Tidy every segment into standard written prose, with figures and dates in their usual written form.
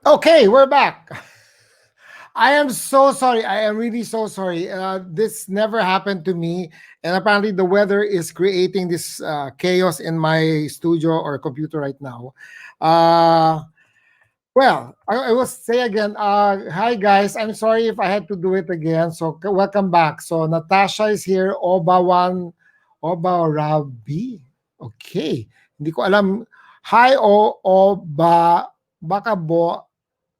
Okay, we're back. I am so sorry. I am really so sorry. This never happened to me. And apparently, the weather is creating this chaos in my studio or computer right now. Uh, I will say again, hi guys. I'm sorry if I had to do it again. So, welcome back. So, Natasha is here. Oba Rabi. Okay. Hindi ko alam. Hi, Baka Bo.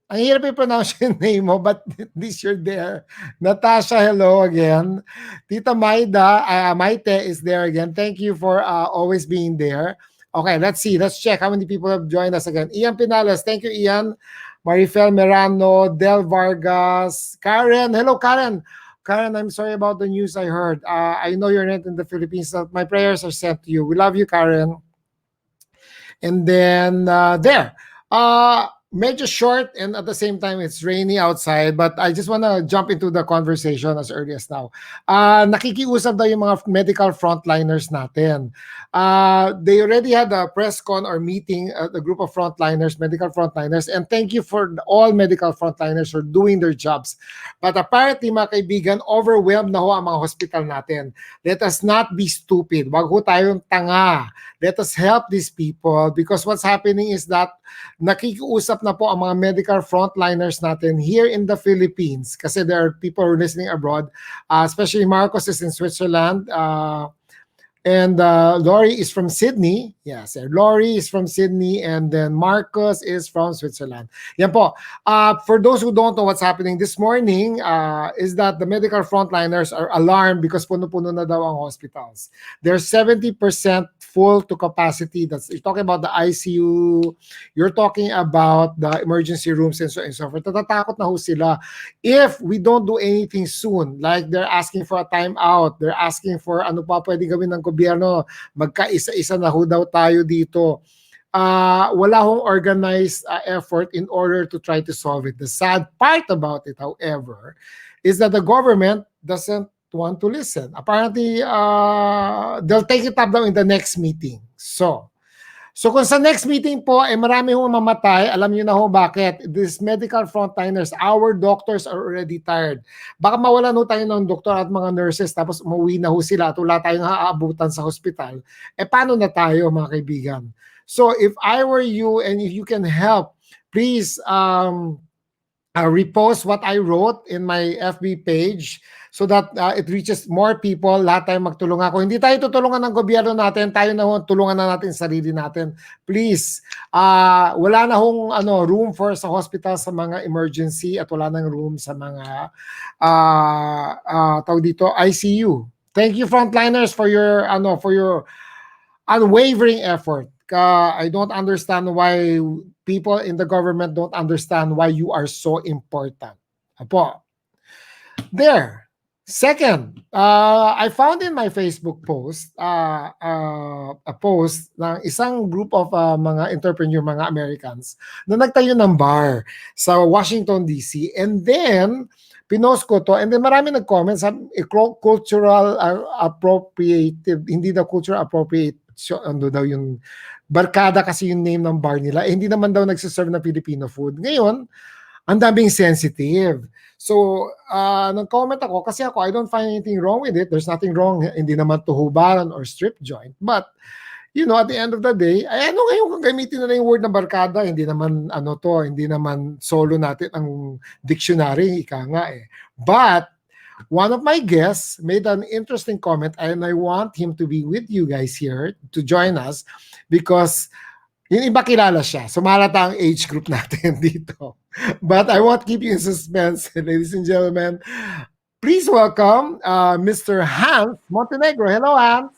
Ang hirap i-pronounce yung name mo, but at least you're there. Natasha, hello again. Tita Maida, Maite is there again. Thank you for always being there. Okay, let's see. Let's check how many people have joined us again. Ian Pinales, thank you, Ian. Marifel Merano, Del Vargas, Karen. Hello, Karen. Karen, I'm sorry about the news I heard. I know you're not in the Philippines. My prayers are sent to you. We love you, Karen. And then there. Medyo short and at the same time it's rainy outside, but I just want to jump into the conversation as early as now. Nakikiusap daw yung mga medical frontliners natin. They already had a press con or meeting, the group of frontliners, medical frontliners, and thank you for all medical frontliners for doing their jobs. But apparently, mga kaibigan, overwhelmed na ho ang mga hospital natin. Let us not be stupid. Wag ho tayong tanga. Let us help these people because what's happening is that nakikiusap na po ang mga medical frontliners natin here in the Philippines kasi there are people who are listening abroad, especially Marcos is in Switzerland, and Lori is from Sydney. Yes, Lori is from Sydney, and then Marcos is from Switzerland. Yan po. For those who don't know what's happening this morning, is that the medical frontliners are alarmed because puno-puno na daw ang hospitals. They're 70% full to capacity. That's you're talking about the ICU, you're talking about the emergency rooms and so on and so forth. Natatakot na ho sila if we don't do anything soon. Like they're asking for a timeout, they're asking for ano pa pwede gawin ng gobyerno, magkaisa-isa na ho daw tayo dito. Wala hong organized effort in order to try to solve it. The sad part about it, however, is that the government doesn't want to listen. Apparently, they'll take it up daw in the next meeting. So kung sa next meeting po, marami hong mamatay, alam niyo na ho bakit. These medical frontliners, our doctors are already tired. Baka mawalan ho tayo ng doktor at mga nurses tapos umuwi na ho sila at wala tayong haaabutan sa hospital. Paano na tayo mga kaibigan? So if I were you and if you can help, please repost what I wrote in my FB page so that it reaches more people. Lahat tayo magtulungan. Kung hindi tayo tutulungan ng gobyerno natin, tayo na tulungan na natin sarili natin. Please, wala na hong room for sa hospital sa mga emergency at wala nang room sa mga tawag dito ICU. Thank you frontliners for your unwavering effort. I don't understand why people in the government don't understand why you are so important. Apo. There. Second, I found in my Facebook post a post ng isang group of mga entrepreneur, mga Americans na nagtayo ng bar sa Washington DC, and then pinost ko to and then marami nag-comment sa cultural appropriative, hindi daw cultural appropriate, ano daw yung barkada kasi yung name ng bar nila, hindi naman daw nagsiserve na Filipino food. Ngayon, ang daming sensitive. So, nag-comment ako kasi I don't find anything wrong with it. There's nothing wrong. Hindi naman to hubaran or strip joint. But, at the end of the day, ano ngayon kung gamitin na yung word na barkada, hindi naman hindi naman solo natin ang dictionary, ika nga eh. But, one of my guests made an interesting comment and I want him to be with you guys here to join us because yung iba kilala siya. So malata ang age group natin dito. But I won't keep you in suspense, ladies and gentlemen. Please welcome Mr. Hans Montenegro. Hello, Hans.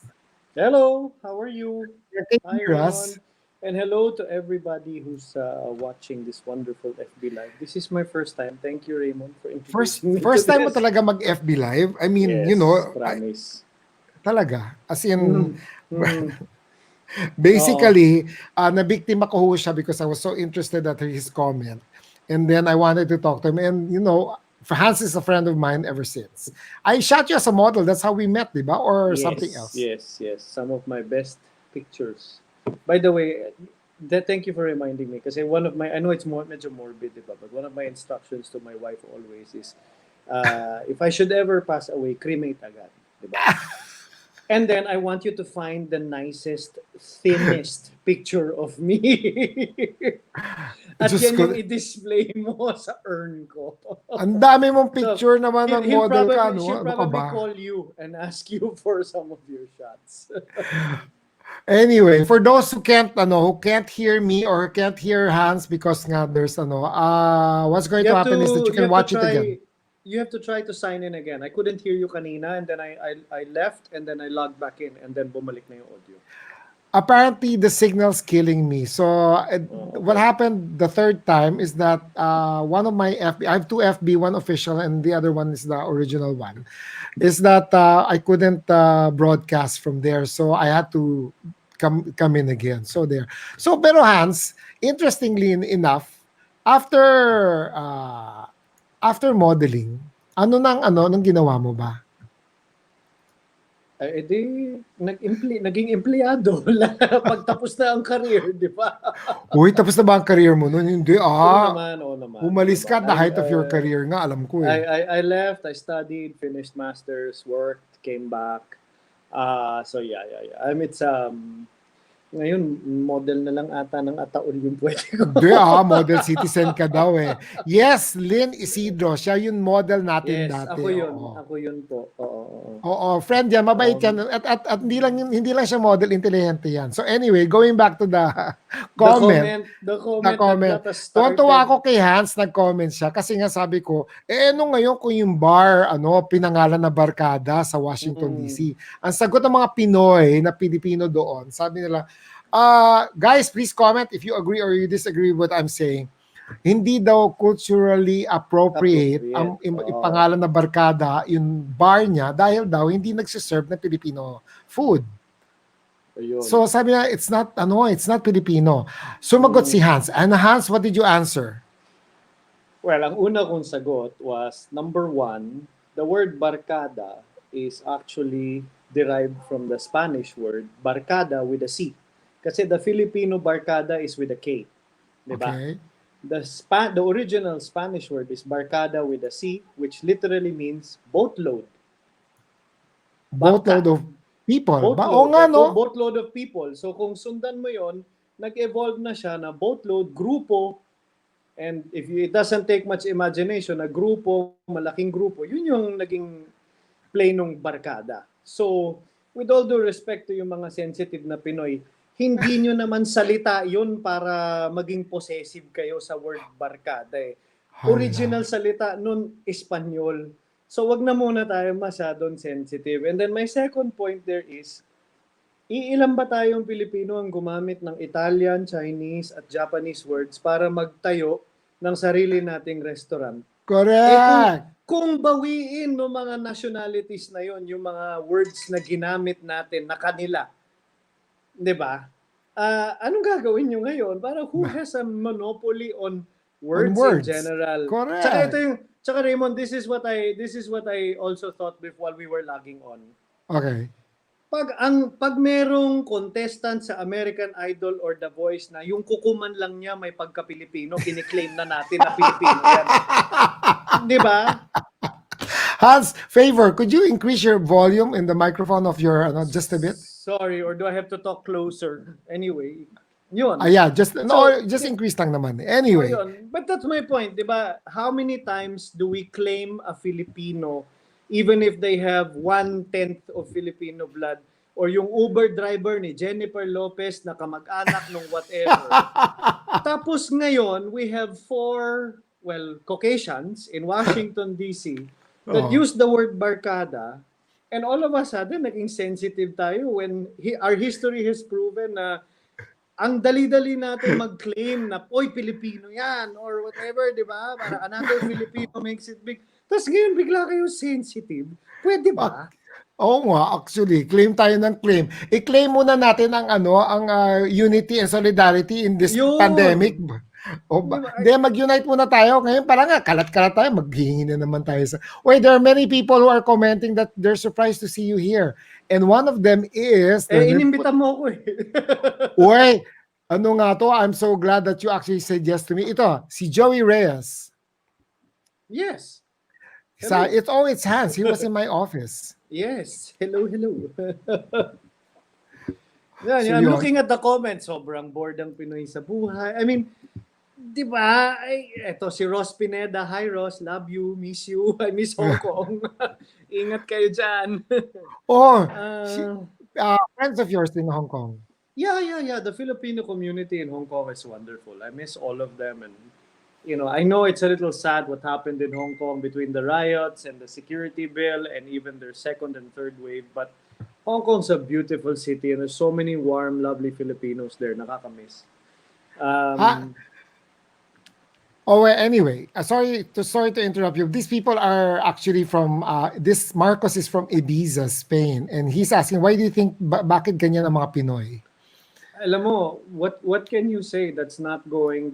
Hello, how are you? Can Hi, you hear us? Raymond. And hello to everybody who's watching this wonderful FB Live. This is my first time. Thank you, Raymond, for introducing me First to time mo this. talaga mag-FB Live? I mean, Yes, promise. talaga. As in, Mm. basically, nabiktima ko ho siya because I was so interested at his comment. And then I wanted to talk to him. And, Hans is a friend of mine ever since. I shot you as a model. That's how we met, di ba? Or something else? Yes. Some of my best pictures. By the way, Thank you for reminding me. Kasi one of my, I know it's more, medyo morbid, diba? But one of my instructions to my wife always is, if I should ever pass away, cremate agad. Diba? And then I want you to find the nicest, thinnest picture of me. At Diyos yan ko, yung i-display mo sa urn ko. ang dami mong So, picture naman ng model ka, no? she'll Ano ka probably ba? call you and ask you for some of your shots. Anyway, for those who can't hear me or can't hear Hans because nga there's what's going to happen is that you You can have to watch it again. try to sign in again. I couldn't hear you kanina, and then I left, and then I logged back in, and then bumalik na yung audio. Apparently the signal's killing me. So what Okay. happened the third time is that one of my FB, I have two FB, one official and the other one is the original one, is that I couldn't broadcast from there, so I had to come in again. So there. So pero Hans, interestingly enough, after after modeling, nang ginawa mo ba? Edi, naging empleyado. Pagtapos na ang career, di ba? Uy, tapos na ba ang career mo noon? Hindi, Oo naman, di umalis ba? ka at the height of your career nga, alam ko eh. I left, I studied, finished masters, worked, came back. So yeah. It's ngayon model na lang ata ng ataon yung pwede ko. Hindi model citizen ka daw eh. Yes, Lynn Isidro, siya yung model natin Yes, dati. ako yun. Oo. Ako yun po. Oo. Oo, friend yan, mabait Um, yan. At hindi lang siya model, intelligente yan. So anyway, going back to the the comment, comment, the na comment that comment. got us Tuwan-tuwa started. ako kay Hans, nag-comment siya kasi nga sabi ko, ano ngayon kung yung bar, pinangalan na barkada sa Washington DC. Ang sagot ng mga Pinoy na Pilipino doon, sabi nila, guys, please comment if you agree or you disagree with what I'm saying. Hindi daw culturally appropriate ang Appropriate. ipangalan na barkada yung bar niya dahil daw hindi nagsiserve ng Filipino food. Ayun. So sabi niya, it's not Filipino. Sumagot si Hans. And Hans, what did you answer? Well, ang una kong sagot was, number one, the word barkada is actually derived from the Spanish word barkada with a C. Kasi the Filipino barkada is with a K. Diba? Okay. The original Spanish word is barkada with a C, which literally means boatload. Boatload of people. Boatload. Boatload of people. So kung sundan mo yon, nag-evolve na siya na boatload, grupo, and it doesn't take much imagination, na grupo, malaking grupo, yun yung naging play nung barkada. So, with all due respect to yung mga sensitive na Pinoy, hindi nyo naman salita yun para maging possessive kayo sa word barkada eh. Original salita nun, Espanyol. So, wag na muna tayo masyadong sensitive. And then my second point there is, iilan ba tayong Pilipino ang gumamit ng Italian, Chinese, at Japanese words para magtayo ng sarili nating restaurant? Correct. Kung bawiin ng mga nationalities na yon yung mga words na ginamit natin na kanila, 'di ba? Anong gagawin nyo ngayon? Para who has a monopoly on words in general? Correct. Tsaka Raymond, this is what I also thought before we were logging on. Okay. Pag merong contestant sa American Idol or The Voice na yung kukuman lang niya may pagka-Pilipino, kiniklaim na natin na Pilipino yan. 'Di ba? Hans, favor, could you increase your volume in the microphone of your just a bit? Sorry, or do I have to talk closer? Anyway, yun. Yeah, just increase lang naman. Anyway. Yun. But that's my point, 'di ba? How many times do we claim a Filipino even if they have 1/10 of Filipino blood? Or yung Uber driver ni Jennifer Lopez na kamag-anak nung whatever. Tapos ngayon, we have 4 Caucasians in Washington DC that use the word barkada, and all of a sudden naging sensitive tayo when our history has proven na ang dali-dali natin mag-claim na oy Pilipino yan or whatever, di ba? Para another Filipino makes it big. Tapos ngayon bigla kayo sensitive. Pwede ba? Oo nga, actually, claim tayo ng claim. I-claim muna natin ang unity and solidarity in this pandemic. Mag-unite muna tayo. Ngayon parang kalat-kalat tayo, maghihingi na naman tayo. There are many people who are commenting that they're surprised to see you here. And one of them is... inimbita mo ako eh. Uy, Ano nga to? I'm so glad that you actually said yes to me. Ito, si Joey Reyes. Yes. Hello. It's Hans. He was in my office. Yes. Hello, hello. Yan, So I'm yun. looking at the comments. Sobrang bored ang Pinoy sa buhay. I mean, di ba? Ay, eto si Ross Pineda. Hi Ross, love you, miss you. I miss Hong Kong. Ingat kayo dyan. Oh, she, uh, friends of yours in Hong Kong. yeah. The Filipino community in Hong Kong is wonderful. I miss all of them. And, I know it's a little sad what happened in Hong Kong between the riots and the security bill and even their second and third wave. But Hong Kong's a beautiful city and there's so many warm, lovely Filipinos there. Nakakamiss. Ha? Um, Oh, well, anyway, sorry to interrupt you. These people are actually from this Marcos is from Ibiza, Spain, and he's asking why do you think bakit ganyan ang mga Pinoy? alam mo, what can you say that's not going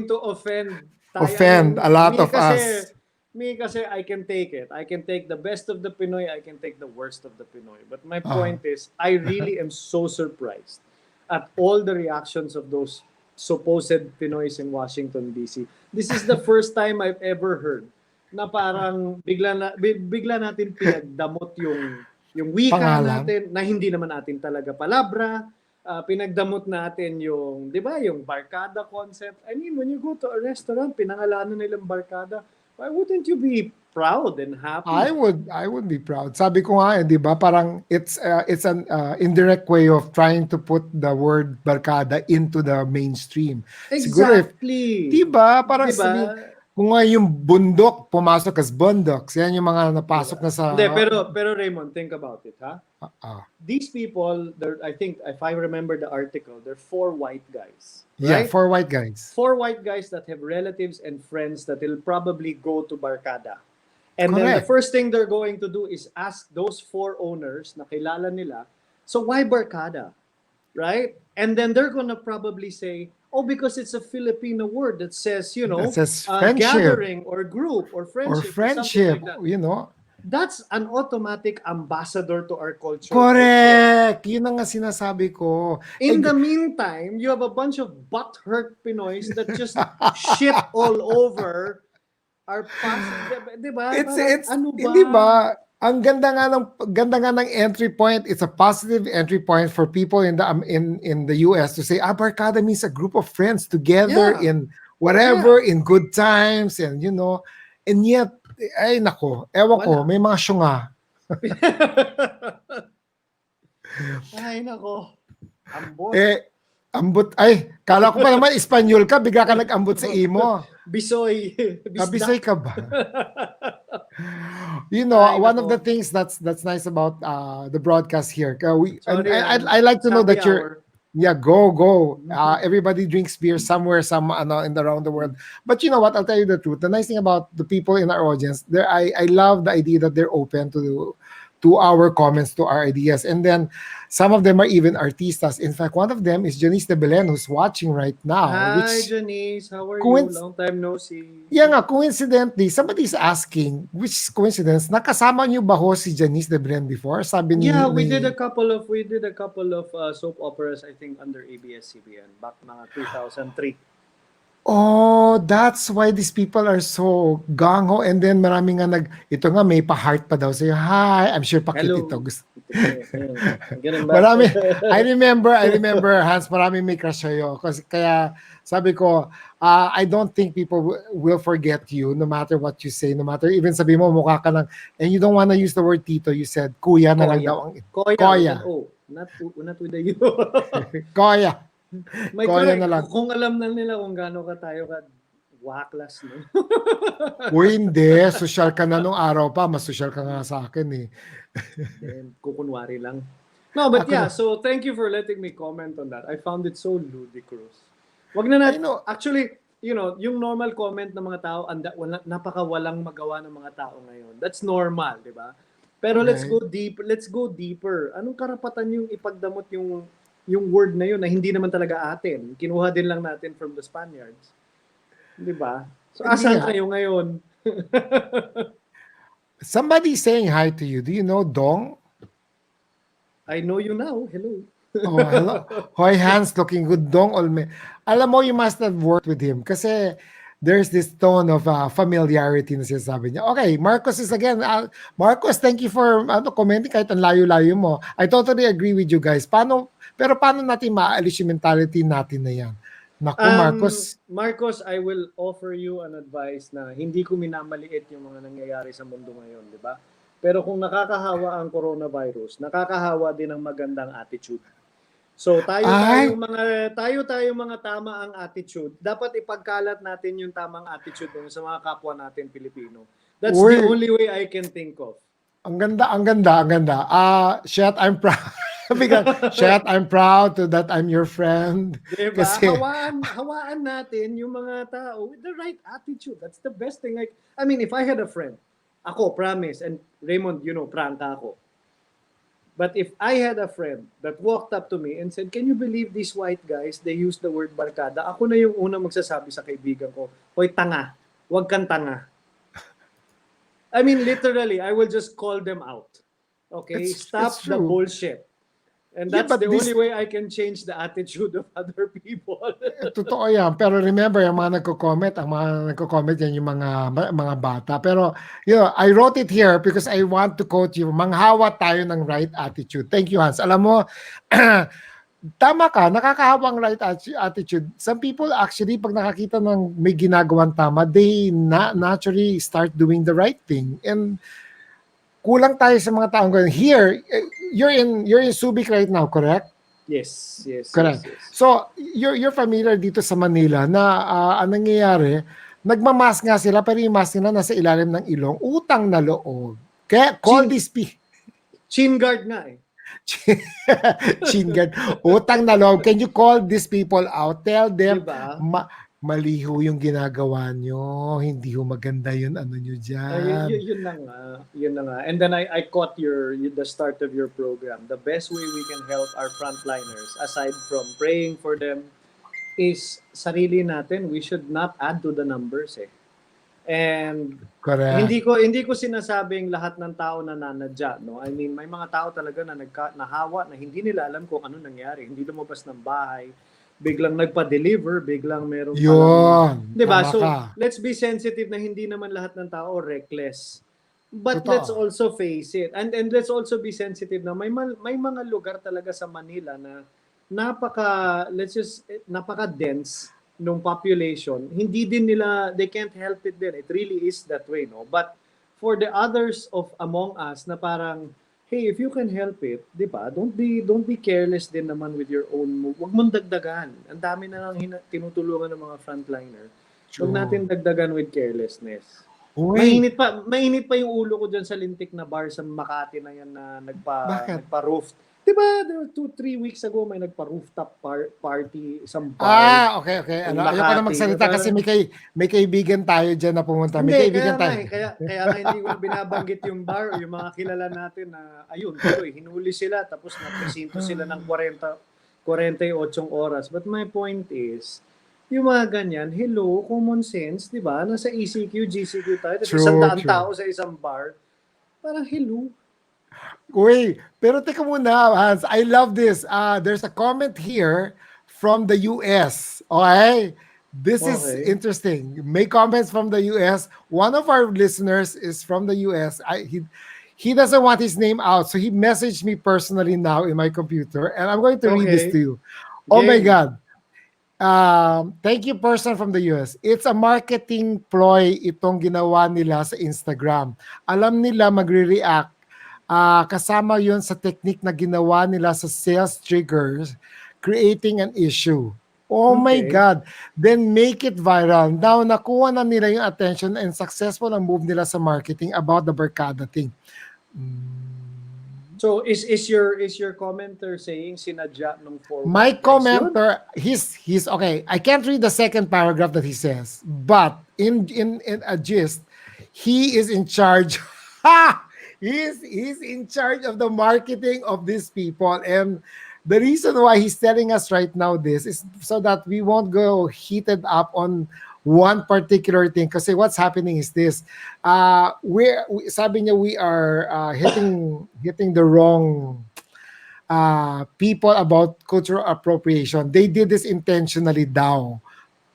to offend tayo. I Offend mean, a lot of us. me kasi I can take it. I can take the best of the Pinoy, I can take the worst of the Pinoy. But my Uh, point is, I really am so surprised at all the reactions of those supposed Pinoys in Washington DC. This is the first time I've ever heard na parang bigla natin pinagdamot yung wika pangalan. natin na hindi naman natin talaga palabra. Pinagdamot natin yung, di ba, yung barkada concept. I mean, when you go to a restaurant, pinangalanan nilang barkada, why wouldn't you be proud and happy? I would be proud. Sabi ko nga, 'di ba? Parang it's an indirect way of trying to put the word barkada into the mainstream. Siguro if Exactly. 'di ba? Parang Di ba? sabi kung nga yung bundok pumasok as bundoks, yan yung mga Di napasok ba? na sa Hindi, pero Raymond, think about it, ha? ah, These people, I think, if I remember the article, they're four white guys, yeah, right? for white guys. Four white guys that have relatives and friends that will probably go to Barkada. And then the Correct. first thing they're going to do is ask those four owners na kilala nila, so why Barkada? Right? And then they're gonna probably say, oh, because it's a Filipino word that says, That says friendship gathering or group or or friendship or something friendship, like that. you know. That's an automatic ambassador to our culture right there. Correct. Yun ang nga sinasabi ko. Eh, In the meantime, you have a bunch of butthurt Pinoys that just shit all over our past. Di ba? Parang it's ano hindi ba? ba ang ganda nga ng entry point. It's a positive entry point for people in the US to say barkada means a group of friends together Yeah. in whatever Yeah. in good times and and yet ay nako ewan ko Wala. may mga syunga. Ay, nako. Ambot. Ambot ay kala ko pa naman Espanyol ka bigla ka nag-ambot sa imo. Bisoy. Bisday Bisdak. ka ba? Ay, One of the nako. things that's nice about the broadcast here. Sorry, I like it's to know happy that you're hour. yeah, go. Everybody drinks beer somewhere, in around the world. But you know what? I'll tell you the truth. The nice thing about the people in our audience, I love the idea that they're open to our comments, to our ideas, and then some of them are even artistas. In fact, one of them is Janice de Belen, who's watching right now, Hi, which Janice. How are you? coinc- Long time no see. yeah nga, coincidentally, somebody's asking, which coincidence, nakasama niyo ba ho si Janice de Belen before? Sabi Yeah, ni we did a couple of soap operas, I think, under ABS-CBN back mga 2003. oh, that's why these people are so gung-ho. And then marami nga ito nga, may pa-heart pa daw sa'yo. Hi, I'm sure pa-cute ito. Hello. Ganun ba? Marami, I remember, Hans, marami may crush sa'yo. Kaya sabi ko, I don't think people will forget you no matter what you say, no matter, even sabi mo, mukha ka lang, and you don't wanna use the word tito, you said, kuya na lang Koya. daw. Koya with Koya. an O. Not with a U. Koya. May Koya correct. na lang. Kung alam na nila kung gaano ka tayo ka waklas, no? Uy, hindi. Social ka na nung araw pa. Mas social ka nga sa akin eh. Then, kukunwari lang. No, but Ako yeah, na. so thank you for letting me comment on that. I found it so ludicrous. Wag na I know. actually, yung normal comment ng mga tao, napakawalang magawa ng mga tao ngayon. That's normal, di ba? Pero let's go deeper. Anong karapatan yung ipagdamot yung word na yun na hindi naman talaga atin? Kinuha din lang natin from the Spaniards. Di ba? So, Hindi asan nga. kayo ngayon? Somebody's saying hi to you. Do you know Dong? I know you now. Hello. Oh, hello. Hoy, Hans, looking good. Dong Olme. Alam mo, you must have worked with him kasi there's this tone of familiarity na sinasabi niya. Okay, Marcos is again. Marcos, thank you for commenting kahit ang layo-layo mo. I totally agree with you guys. Pero paano natin maaalis yung mentality natin na yan? Naku, Marcos. Marcos, I will offer you an advice na hindi ko minamaliit yung mga nangyayari sa mundo ngayon, di ba? Pero kung nakakahawa ang coronavirus, nakakahawa din ang magandang attitude. So Ay, tayo mga tama ang attitude. Dapat ipagkalat natin yung tamang attitude dun sa mga kapwa natin Pilipino. That's the uy, only way I can think of. ang ganda, ang ganda, ang ganda. Shit, I'm proud. Because, shit, I'm proud to that I'm your friend. Diba? Kasi, Hawaan natin yung mga tao with the right attitude. That's the best thing. Like, I mean, if I had a friend, ako, promise, and Raymond, prangka ako. But if I had a friend that walked up to me and said, "Can you believe these white guys, they use the word barkada?" Ako na yung unang magsasabi sa kaibigan ko, "Hoy, tanga. Huwag kang tanga." I mean, literally, I will just call them out. Okay? it's Stop the true. bullshit. And Yeah, that's but the this only way I can change the attitude of other people. totoo yan. Pero remember, yung mga nagko-comment yan yung mga bata. Pero, I wrote it here because I want to quote you, manghawa tayo ng right attitude. Thank you, Hans. Alam mo, tama ka, nakakahawang right attitude. Some people actually, pag nakakita ng may ginagawang tama, they naturally start doing the right thing. And kulang tayo sa mga taong ganun. Here, you're in Subic right now, correct? Yes, yes, yes, Correct. yes. So, you're familiar dito sa Manila na ang nangyayari, nagmamask nga sila pero yung mask nila nasa ilalim ng ilong, utang na loob. Kaya call Chin, this chin guard nga eh. Chingan, utang na loob. Can you call these people out? Tell Di them, ba? mali ho yung ginagawa nyo. Hindi ho maganda yun, ano nyo dyan. Yun na nga. Yun na nga. And then I caught the start of your program. The best way we can help our frontliners, aside from praying for them, is sarili natin. We should not add to the numbers eh. And Correct. hindi ko sinasabing lahat ng tao na nanadya, no? I mean, may mga tao talaga na nahawa na hindi nila alam kung ano nangyari. Hindi lumabas ng bahay, biglang nagpa-deliver, biglang meron palang, Yun. 'di ba? Tama So, ka. let's be sensitive na hindi naman lahat ng tao reckless. But let's Totoo. also face it. And let's also be sensitive na may mga lugar talaga sa Manila na napaka dense nung population, hindi din nila, they can't help it din. It really is that way, no? But for the others of among us na parang, hey, if you can help it, di ba? Don't be careless din naman with your own move. Huwag mong dagdagan. Ang dami na lang tinutulungan ng mga frontliner. Huwag True. natin dagdagan with carelessness. Uy, Mainit pa yung ulo ko dyan sa lintik na bar sa Makati na yan na bakit? nagpa-roof. Diba, 2-3 weeks ago may nagpa-rooftop party, isang bar Okay, okay. in Ayoko na Makati. magsalita kasi may kaibigan tayo dyan na pumunta. May Hindi, kaya kaibigan nga tayo. eh. Kaya nga hindi ko na binabanggit yung bar o yung mga kilala natin na, ayun, tuloy, hinuli sila tapos napresinto sila ng 48 oras. But my point is, yung mga ganyan, hello, common sense, di ba? Nasa ECQ, GCQ tayo, tapos isang True, daan true. tao sa isang bar. Parang hello. Uy, pero teka muna, Hans. I love this. There's a comment here from the US. Okay? This is Okay. interesting. May comments from the US. One of our listeners is from the US. He doesn't want his name out, so he messaged me personally now in my computer, and I'm going to read this to Okay. you. Oh my Game. God. Thank you, person from the US. It's a marketing ploy itong ginawa nila sa Instagram. Alam nila magre-react. Kasama yun sa technique na ginawa nila sa sales triggers, creating an issue. Oh my Okay. God. Then make it viral. Now, nakuha na nila yung attention and successful ang move nila sa marketing about the Barkada thing. So is your commenter saying sinadya nung 4 My white guys yun? commenter, he's okay. I can't read the second paragraph that he says, but in a gist, he is in charge. Ha! He's in charge of the marketing of these people, and the reason why he's telling us right now this is so that we won't go heated up on one particular thing. Because what's happening is this: sabi niya we are hitting the wrong people about cultural appropriation. They did this intentionally daw.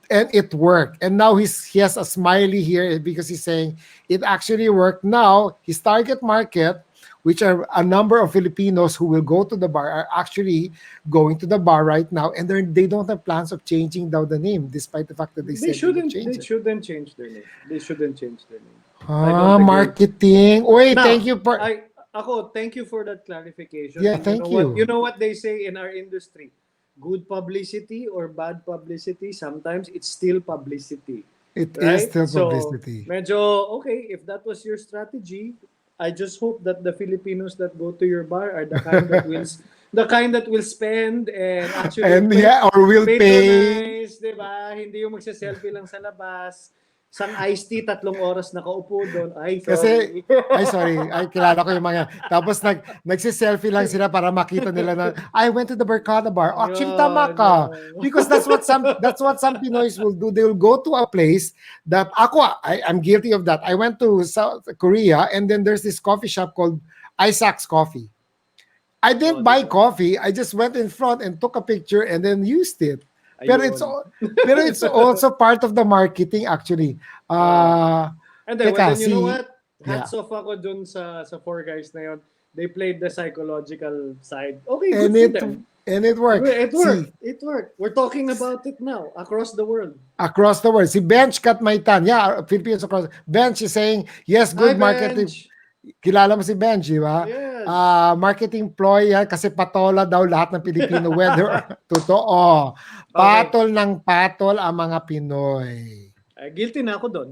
And it worked. And now he has a smiley here because he's saying it actually worked. Now his target market, which are a number of Filipinos who will go to the bar, are actually going to the bar right now, and they don't have plans of changing down the name, despite the fact that they They said they would shouldn't. change They it. shouldn't change their name. They shouldn't change their name. I don't Ah, agree. marketing. Wait, thank Now, you for thank you for that clarification. yeah, And you know thank what? You you. know what they say in our industry. Good publicity or bad publicity, sometimes it's still publicity. It is Right? still So, publicity. medyo, okay, if that was your strategy, I just hope that the Filipinos that go to your bar are the kind that will spend and actually And yeah, or will pay. patronize, 'di ba? Hindi yung magse-selfie lang sa labas. Sang iced tea, 3 oras nakaupo doon. Ay, Kasi, sorry. ay sorry, ay kilala ko yung mga, tapos nagsiselfie lang sila para makita nila na, I went to the Barkada bar. Actually, tama Yun, ka. yun. Because that's what some Pinoys will do. They will go to a place that, I'm guilty of that. I went to South Korea and then there's this coffee shop called Isaac's Coffee. I Oh, didn't di buy ba? coffee. I just went in front and took a picture and then used it. Pero it's Ayun. pero it's also part of the marketing actually. Ah. Uh And then, well, teka, then you know si what? yeah. Hats off ako dun sa four guys na yun. They played the psychological side. Okay, good And for it them. and it worked. It See, worked. It worked. We're talking about it now across the world. across the world, si Bench Katmaitan, yeah, Philippines across. Bench is saying, yes, Hi, good marketing. Bench. Kilala mo si Bench, di ba? Yes. Marketing ploy yan kasi patola daw lahat ng Pilipino, whether totoo. Okay. Patol ng patol ang mga Pinoy. Guilty na ako doon.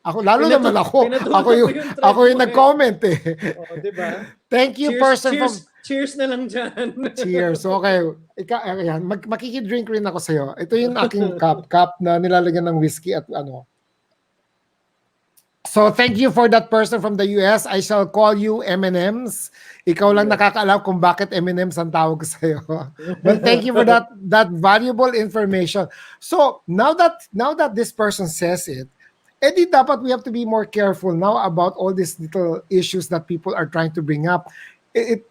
Ako, lalo naman ako. Ako Pinatulan ko yung, yung ako thread yung mo eh. nag-comment eh. Oh, di ba? Thank you, Cheers, person cheers, from cheers na lang dyan. Cheers. Okay. Ayan, makikidrink rin ako sa'yo. Ito yung aking cup na nilalagyan ng whiskey at ano. So thank you for that person from the US. I shall call you M&M's. Ikaw lang Yes. nakakaalam kung bakit M&M's ang tawag ko sa'yo. But thank you for that valuable information. So now that this person says it, edi dapat we have to be more careful now about all these little issues that people are trying to bring up. It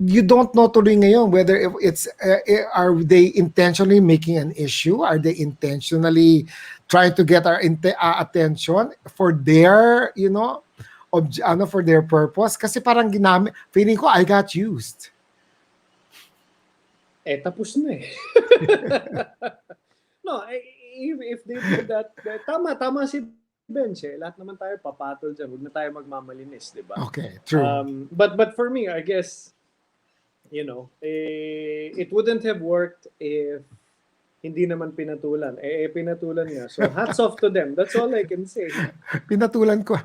you don't know tuloy ngayon whether if it's are they intentionally making an issue, are they intentionally trying to get our attention for their for their purpose, kasi parang ginamit, feeling ko I got used. Tapos na eh. No, if they do that, tama si Bench eh. Lahat naman tayo papatol dyan. Huwag na tayo magmamalinis, di ba? Okay, true. But for me, I guess, it wouldn't have worked if hindi naman pinatulan. Pinatulan nga. So, hats off to them. That's all I can say. Pinatulan ko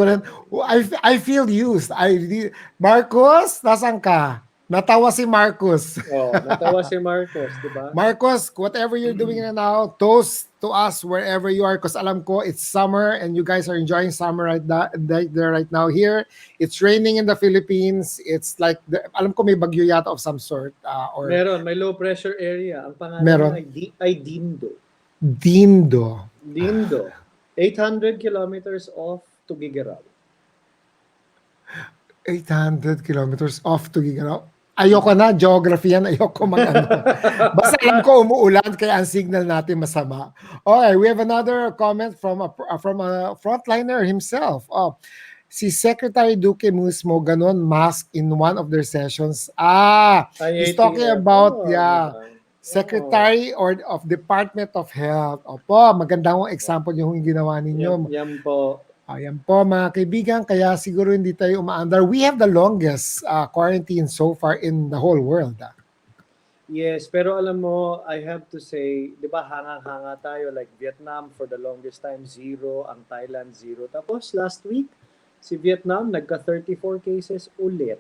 rin. I feel used. Marcos, nasan ka? Natawa si Marcos. Oh, natawa si Marcos, di ba? Marcos, whatever you're doing now, toast to us wherever you are, because alam ko it's summer and you guys are enjoying summer right there right now. Here, it's raining in the Philippines. It's like, alam ko may bagyo yata of some sort. Meron, may low pressure area. Ang pangalan Meron. ay Dindo. Dindo. 800 kilometers off to Gigaraw. 800 kilometers off to Gigaraw. Ayoko na, geography yan, ayoko Basta alam ko umuulan, kaya ang signal natin masama. Okay, we have another comment from a frontliner himself. Si Secretary Duque mismo, ganon, mask in one of their sessions. He's talking about, Secretary or of Department of Health. Opo, magandang example yung ginawa ninyo. Yan po. Ayan po mga kaibigan, kaya siguro hindi tayo umaandar. We have the longest quarantine so far in the whole world. Yes, pero alam mo, I have to say, di ba hanga-hanga tayo, like Vietnam for the longest time, 0, ang Thailand 0. Tapos last week, si Vietnam nagka 34 cases ulit.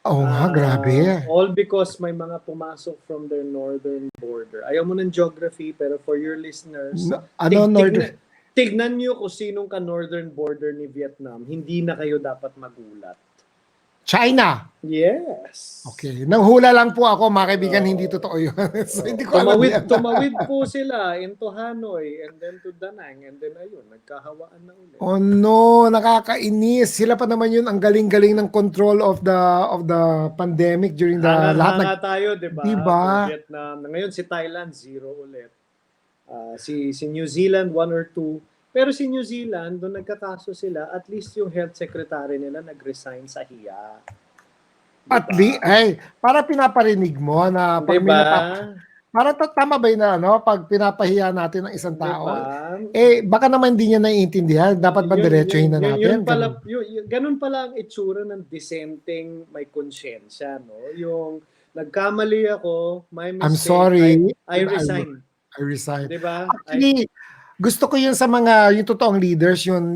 Oh nga, grabe. All because may mga pumasok from their northern border. Ayaw mo ng geography, pero for your listeners, northern? Tignan nyo kung sinong ka northern border ni Vietnam. Hindi na kayo dapat magulat. China. Yes. Okay. Nanghula lang po ako, mga kaibigan, hindi Oh, totoo yun. So, hindi oh. ko alam yan. Tumawid po sila into Hanoi and then to Da Nang and then ayun, nagkahawaan na ulit. Oh no, nakakainis. Sila pa naman yun ang galing-galing ng control of the pandemic during the lahat Hangang-hanga tayo, 'di 'di ba? Kung ba? Vietnam, ngayon si Thailand zero ulit. Si New Zealand 1 or 2. Pero si New Zealand, doon nagkakaso sila, at least yung health secretary nila nag-resign sa hiya. 'Di At ba? ay, para pinaparinig mo na 'Di pag may ba? para tama ba yun na ano, pag pinapahiya natin ng isang 'Di ba? tao, eh baka naman hindi niya naiintindihan, dapat ba diretsuhin na Yun natin, pala, ganun? ganun pala ang itsura ng dissenting may konsyensya, no? Yung nagkamali ako, my I'm mistake, sorry, I and resign. I resign. 'Di ba? Actually, gusto ko yun sa mga, yung totoong leaders, yun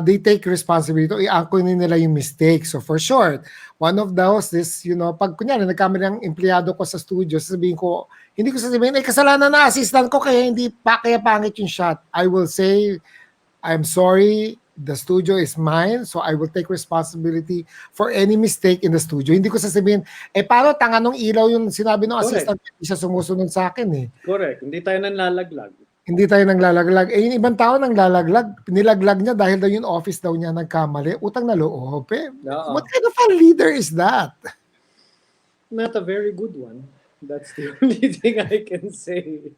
they take responsibility, i-angkon nila yung mistake. So for sure, one of those is, pag kunyari, nagkamali ang empleyado ko sa studio, sasabihin ko, hindi ko sasabihin, kasalanan na assistant ko, kaya pangit yung shot. I will say, I'm sorry, the studio is mine, so I will take responsibility for any mistake in the studio. Hindi ko sasabihin, paano tanga nung ilaw yung sinabi ng Correct. assistant, hindi siya sumusunod sa akin eh. Correct. Hindi tayo nanlalaglag. Hindi tayo nanglalaglag. Yung ibang tao nanglalaglag, nilaglag niya dahil daw yung office daw niya nagkamali. Utang na loob. Oo. What kind of a leader is that? Not a very good one. That's the only thing I can say.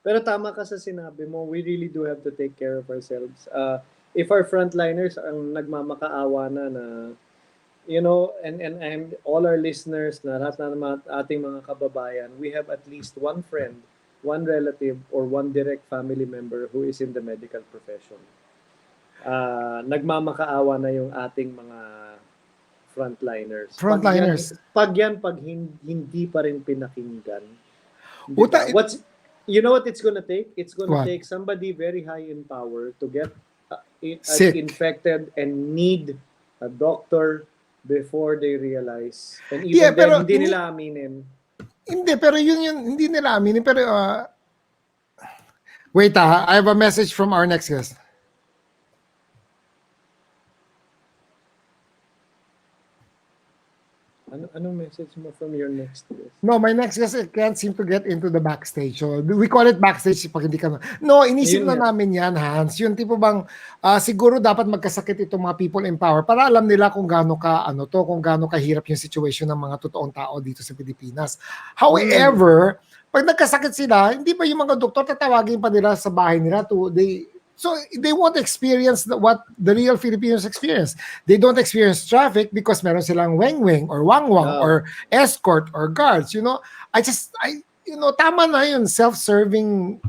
Pero tama ka sa sinabi mo, we really do have to take care of ourselves. If our frontliners ang nagmamakaawa na and all our listeners na lahat na naman ating mga kababayan, we have at least one friend, one relative, or one direct family member who is in the medical profession. Nagmamakaawa na yung ating mga frontliners. Frontliners. Pag hindi pa rin pinakinggan. Uta, Diba? You know what it's gonna take? It's gonna What? take somebody very high in power to get Sick. infected and need a doctor before they realize. And even Yeah, then, pero hindi nila aminin. Hindi, pero yun, hindi nila aminin. Pero, wait I have a message from our next guest. Anong message mo from your next guest? No, my next guest can't seem to get into the backstage. So we call it backstage pag hindi ka na. No, inisip Ayun na nga. namin yan, Hans. Yung tipo bang, siguro dapat magkasakit itong mga people in power para alam nila kung gaano kung gaano kahirap yung situation ng mga totoong tao dito sa Pilipinas. However, pag nagkasakit sila, hindi pa yung mga doktor tatawagin pa nila sa bahay nila so they won't experience what the real Filipinos experience. They don't experience traffic because meron silang weng-weng or wang-wang or escort or guards. Tama na yun, self-serving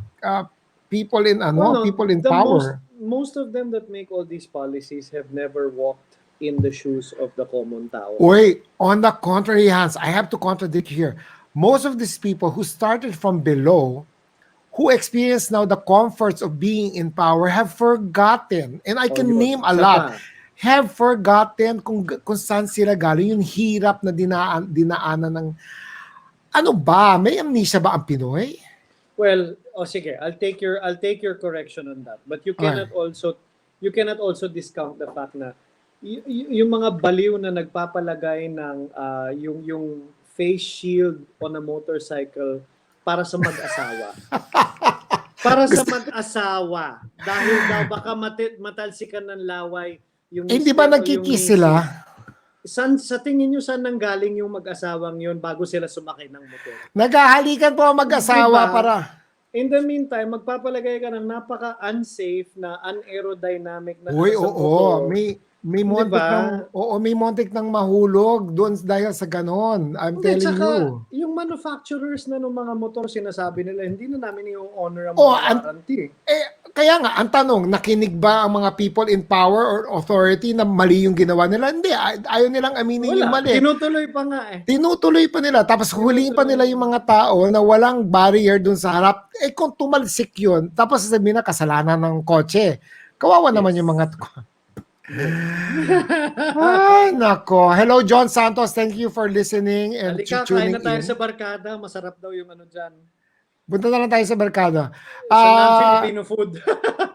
people in people in power. Most of them that make all these policies have never walked in the shoes of the common tao. Wait, on the contrary, Hans, I have to contradict here. Most of these people who started from below, who experience now the comforts of being in power, have forgotten, and I can name a lot, have forgotten kung saan sila galing, yung hirap na dinaanan ng, may amnesia ba ang Pinoy? Well, sige, I'll take your correction on that. But you cannot also discount the fact na yung mga baliw na nagpapalagay ng yung face shield on a motorcycle para sa mag-asawa. Para sa mag-asawa. Dahil daw baka matalsikan ng laway yung hindi ba nagkikis sila? Sa tingin nyo, saan nanggaling yung mag-asawang yun bago sila sumakay ng motor? Naghahalikan po ang mag-asawa para... In the meantime, magpapalagay ka ng napaka-unsafe na unaerodynamic na Uy, sa motor. May montik ng mahulog doon dahil sa ganon. I'm telling you. Yung manufacturers na ng mga motor, sinasabi nila, hindi na namin yung honor ang warranty. Kaya nga, ang tanong, nakinig ba ang mga people in power or authority na mali yung ginawa nila? Hindi, ayaw nilang aminin yung mali. Tinutuloy pa nga Tinutuloy pa nila. Tapos huliin pa nila yung mga tao na walang barrier dun sa harap. Kung tumalsik yun, tapos sasabihin na kasalanan ng kotse. Kawawa naman yung mga... Ay, nako. Hello, John Santos. Thank you for listening and tuning in. Kain na tayo sa barkada. Masarap daw yung dyan. Punta na lang tayo sa barkada. Sa non-Filipino food.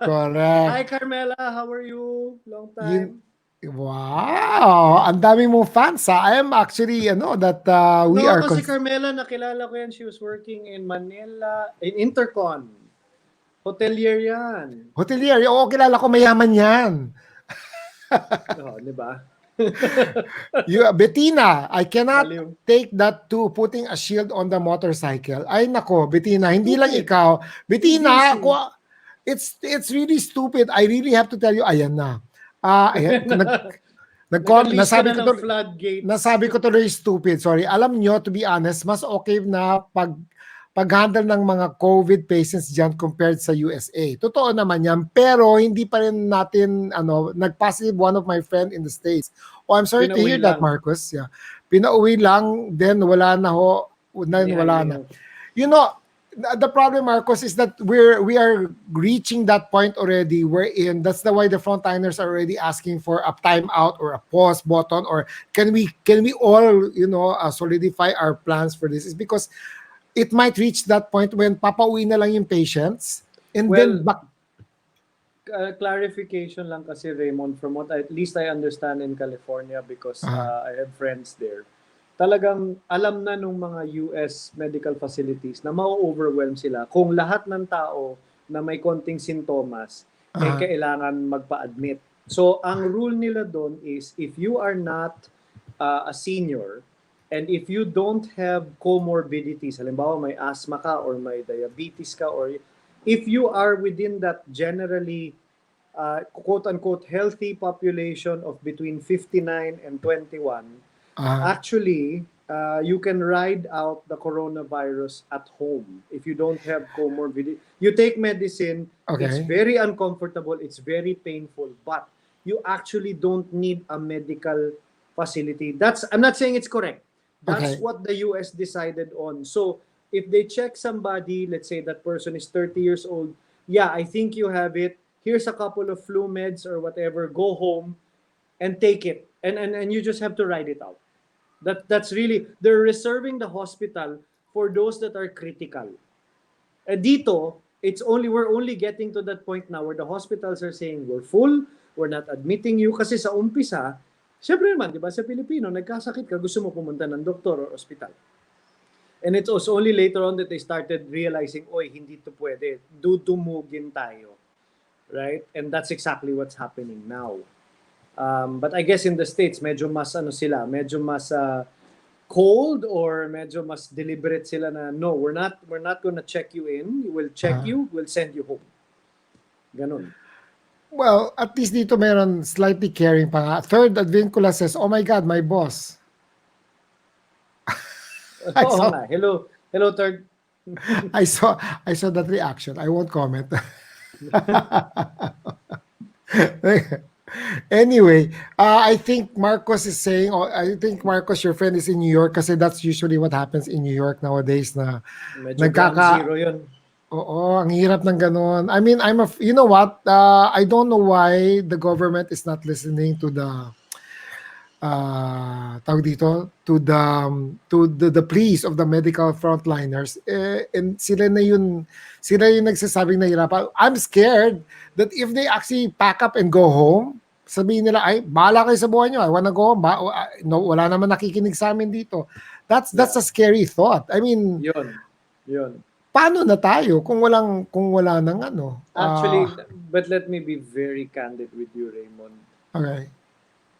Correct. Hi, Carmela. How are you? Long time. Wow! Ang dami mong fans, ha? I am actually, that we No, are kasi Carmela, nakilala ko yan. She was working in Manila, in Intercon. Hotelier yan. hotelier. Oo, kilala ko, mayaman yan. Oh, di ba? Bettina, I cannot Baliw. take that to putting a shield on the motorcycle. Ay nako, Bettina, hindi lang Stupid. ikaw. Bettina, Indecent. it's really stupid. I really have to tell you, ayan na. Ayan, Nag-unleash ka na ng floodgates. nasabi ko tuloy stupid. Sorry. Alam nyo, to be honest, mas okay na pag-handle ng mga COVID patients dyan compared sa USA. Totoo naman yan, pero hindi pa rin natin, nag-positive one of my friend in the States. Oh, I'm sorry to hear Pinauwi that, lang. Marcos. Yeah. Pinauwi lang, then wala na ho, then wala na. Inihaw. You know, the problem, Marcos, is that we are reaching that point already. That's the why the frontliners are already asking for a timeout or a pause button, or can we all solidify our plans for this? Is because it might reach that point when papauwi na lang yung patients, and then Well, back. clarification lang kasi, Raymond, from what at least I understand in California because Ah, I have friends there. Talagang alam na nung mga US medical facilities na ma-overwhelm sila kung lahat ng tao na may konting sintomas ah, kailangan magpa-admit. So, ang rule nila doon is if you are not a senior and if you don't have comorbidities, halimbawa may asthma ka or may diabetes ka, or if you are within that generally quote-unquote healthy population of between 59 and 21, ah, actually, you can ride out the coronavirus at home if you don't have comorbidity. You take medicine, it's okay, very uncomfortable, it's very painful, but you actually don't need a medical facility. I'm not saying it's correct. That's okay, what the US decided on. So if they check somebody, let's say that person is 30 years old, yeah, I think you have it. Here's a couple of flu meds or whatever. Go home and take it. And you just have to ride it out. That's really, they're reserving the hospital for those that are critical. Dito, we're only getting to that point now where the hospitals are saying we're full, we're not admitting you kasi sa umpisa, syempre naman, 'di ba, sa Pilipino, nagkasakit ka, gusto mo pumunta ng doktor or ospital. And it's also only later on that they started realizing, oy, hindi to pwede. Dudumugin tayo. Right? And that's exactly what's happening now. But I guess in the States, medyo mas medyo mas cold or medyo mas deliberate sila na no, we're not gonna check you in. We'll check ah. you, we'll send you home. Ganon. Well, at least dito meron slightly caring pa nga. Third Advincula says, "Oh my God, my boss." I Oo saw, nga. Hello, hello third. I saw, I saw that reaction. I won't comment. Anyway, I think Marcos is saying, I think Marcos, your friend is in New York kasi that's usually what happens in New York nowadays na Medyo ground nagkaka, zero yun. oo, ang hirap ng ganun. I mean, you know what? I don't know why the government is not listening to tawag dito, to the pleas of the medical frontliners, and sila yung nagsasabing nahirapan. I'm scared that if they actually pack up and go home, sabihin nila, ay, bahala kayo sa buhay nyo, I wanna go home, no, wala naman nakikinig sa amin dito. That's Yeah. a scary thought. I mean, Yun. Yun. paano na tayo kung wala nang Actually, but let me be very candid with you, Raymond. okay.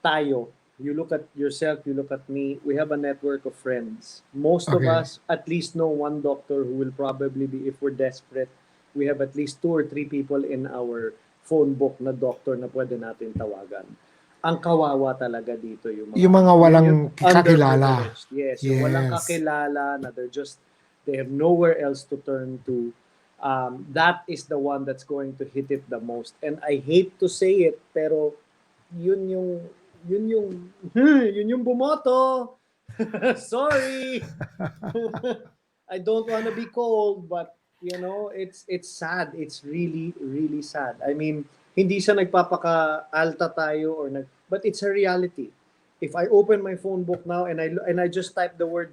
Tayo, you look at yourself, you look at me, we have a network of friends. Most of Okay. us at least know one doctor who will probably be, if we're desperate, we have at least 2 or 3 people in our phone book na doctor na pwede natin tawagan. Ang kawawa talaga dito Yung mga walang yung kakilala. underprivileged. Yes, yung walang Yes. kakilala na they have nowhere else to turn to. That is the one that's going to hit it the most. And I hate to say it, pero yun yung yun yung yun yung bumoto. Sorry. I don't want to be cold, but it's sad. It's really really sad. I mean, hindi siya nagpapaka-alta tayo but it's a reality. If I open my phone book now and I just type the word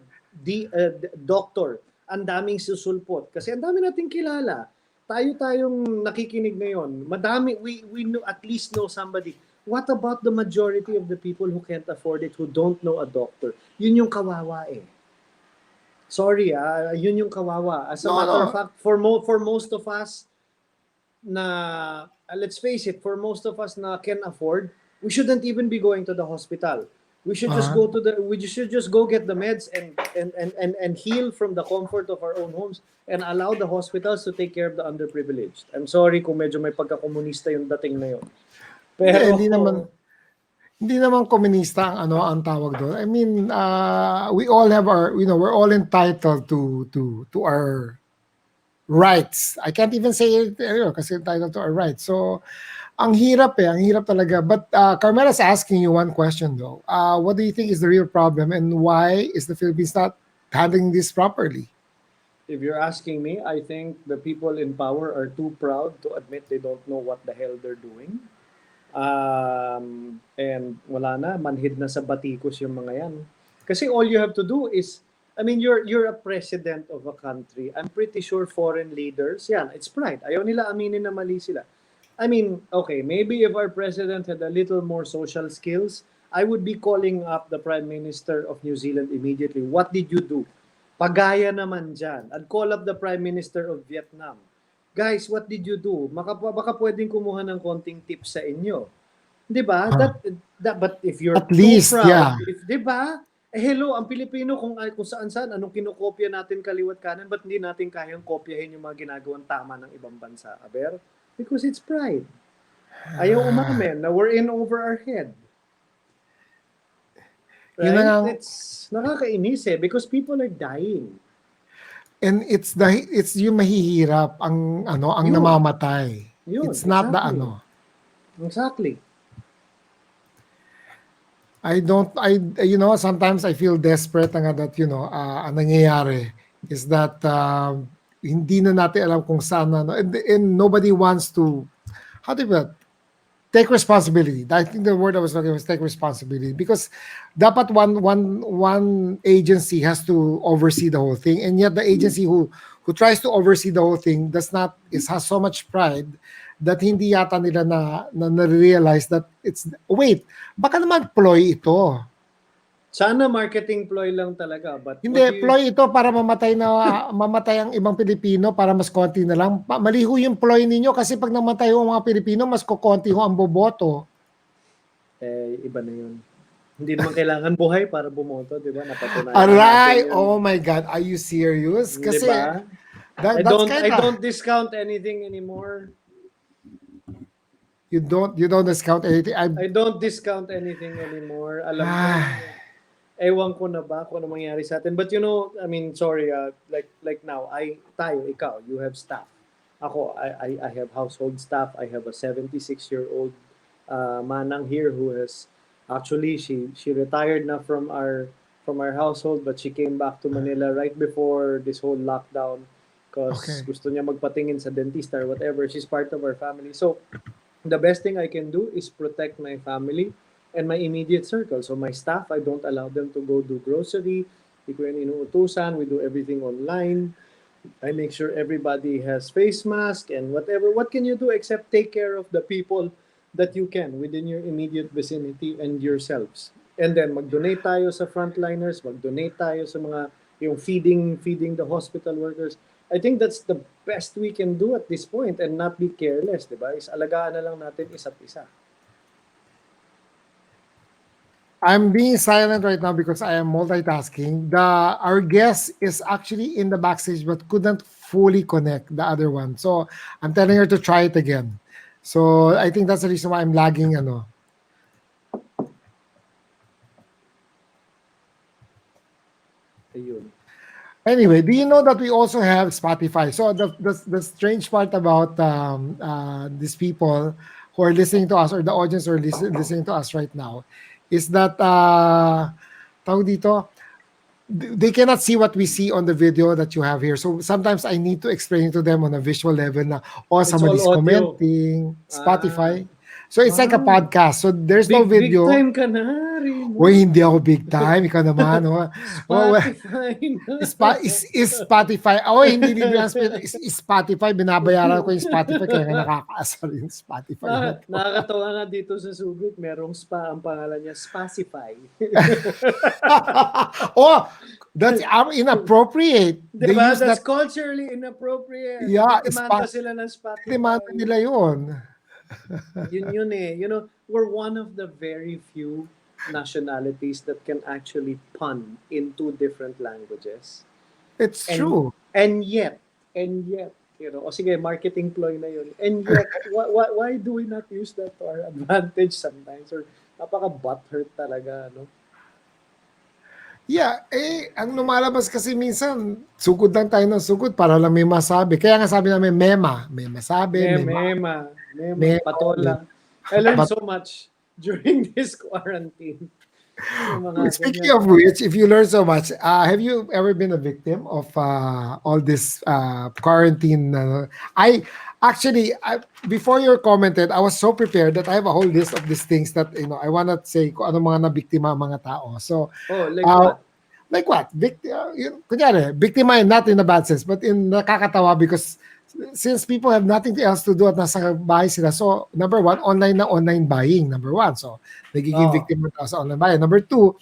doctor, ang daming susulpot kasi ang dami nating kilala. Tayo-tayong nakikinig ngayon. Madami, we know, at least know somebody. What about the majority of the people who can't afford it, who don't know a doctor? Yun yung kawawa eh. Sorry yun yung kawawa. As a No, matter of no. fact, for most of us na, let's face it, for most of us na can afford, we shouldn't even be going to the hospital. We should just Uh, go to the we should just go get the meds and heal from the comfort of our own homes and allow the hospitals to take care of the underprivileged. I'm sorry kung medyo may pagka-komunista yung dating na yun. hindi, Pero hindi naman komunista ang ano ang tawag doon. I mean, we all have our, we're all entitled to our rights. I can't even say it kasi entitled to our rights. So, ang hirap talaga. But Carmela's asking you one question though. What do you think is the real problem and why is the Philippines not handling this properly? if you're asking me, I think the people in power are too proud to admit they don't know what the hell they're doing. And wala na, manhid na sa batikos yung mga yan. Kasi all you have to do is, I mean, you're a president of a country. I'm pretty sure foreign leaders, yan, it's pride. Ayaw nila aminin na mali sila. I mean, okay, maybe if our president had a little more social skills, I would be calling up the Prime Minister of New Zealand immediately. What did you do? Pagaya naman dyan. I'd call up the Prime Minister of Vietnam. Guys, what did you do? Baka pwedeng kumuha ng konting tips sa inyo. 'Di ba? Huh. But if you're At too least, proud, yeah. 'di ba? Hello, ang Pilipino kung saan-saan anong kinokopya natin kaliwat kanan, ba't hindi natin kayang kopyahin yung mga ginagawang tama ng ibang bansa? Aber? Because it's pride. Ayaw umamin na we're in over our head. Yun na Right? nga, It's nakakainis because people are dying. and it's yung mahihirap ang ang Yun. namamatay. Yun, It's not the exactly. Exactly. I don't I sometimes I feel desperate na nga that ang nangyayari is that hindi na natin alam kung saan and nobody wants to, how do you put it? Take responsibility. I think the word I was looking was take responsibility because dapat one agency has to oversee the whole thing, and yet the agency who tries to oversee the whole thing has so much pride that hindi yata nila na realize that it's, wait, baka naman ploy ito. Sana marketing ploy lang talaga, but Hindi, what do you... ploy ito para mamatay ang ibang Pilipino para mas konti na lang. Mali ho yung ploy ninyo kasi pag namatay ho ang mga Pilipino, mas kukonti ho ang boboto. Iba na yun. Hindi naman kailangan buhay para bumoto, di ba? Napatunayan Aray! natin yun. Oh my God, are you serious? Di Kasi ba? I don't discount anything anymore. You don't discount anything. I don't discount anything anymore. Alam ko, ewan ko na ba kung ano mangyari sa atin. But I mean, sorry, like now, ikaw, you have staff. Ako, I have household staff. I have a 76-year-old manang here who has actually she retired na from our household, but she came back to Manila right before this whole lockdown because gusto niya magpatingin sa dentista or whatever. She's part of our family. So the best thing I can do is protect my family and my immediate circle. So my staff, I don't allow them to go do grocery. Hindi ko yan inuutusan. We do everything online. I make sure everybody has face mask and whatever. What can you do except take care of the people that you can within your immediate vicinity and yourselves? And then mag-donate tayo sa frontliners, mag-donate tayo sa mga yung feeding the hospital workers. I think that's the best we can do at this point and not be careless, di ba? Is alagaan na lang natin isa't isa. I'm being silent right now because I am multitasking. Our guest is actually in the backstage but couldn't fully connect the other one. So I'm telling her to try it again. So I think that's the reason why I'm lagging Ayun. Anyway, do you know that we also have Spotify? So the strange part about these people who are listening to us, or the audience who are listening to us right now, is that tawag dito, they cannot see what we see on the video that you have here. So sometimes I need to explain to them on a visual level na, It's somebody's all audio. commenting, Spotify. So it's like a Wow. podcast. So there's no Big video. time ka na, Uy, Raymond. hindi ako big time. Ikaw naman. Oh. Well, Spotify na. is Spotify. Oh, hindi libre ang is Spotify. Binabayaran ko yung Spotify kaya nga nakakaasar yung Spotify na to. Nakakatawa nga dito sa Subic, merong spa, ang pangalan niya, Spacify. Oh, that's inappropriate. They Diba? use That's that. culturally inappropriate. Yeah, Nagdedemanda sila ng demanda Spotify. nila yun. Yun eh. You know, we're one of the very few nationalities that can actually pun in two different languages. It's And true. and yet, you know, o sige, marketing ploy na yun. And yet, why do we not use that to our advantage sometimes? Or napaka butthurt talaga, no? Yeah, ang lumalabas kasi minsan, sugod lang tayo ng sugod para lang may masabi. Kaya nga sabi namin, mema. May masabi, Mema, mema. patola. I learned so much during this quarantine. Yung mga Speaking ganyan. of which, if you learn so much, have you ever been a victim of all this quarantine? Before you commented, I was so prepared that I have a whole list of these things that I wanna say kung ano mga nabiktima ang mga tao. So, Oh, like uh, what? like what? Kunyari, biktima not in a bad sense, but in nakakatawa because since people have nothing else to do at nasa bahay sila, so number one, online buying, number one. So, nagiging Oh, victim na tao sa online buying. Number two,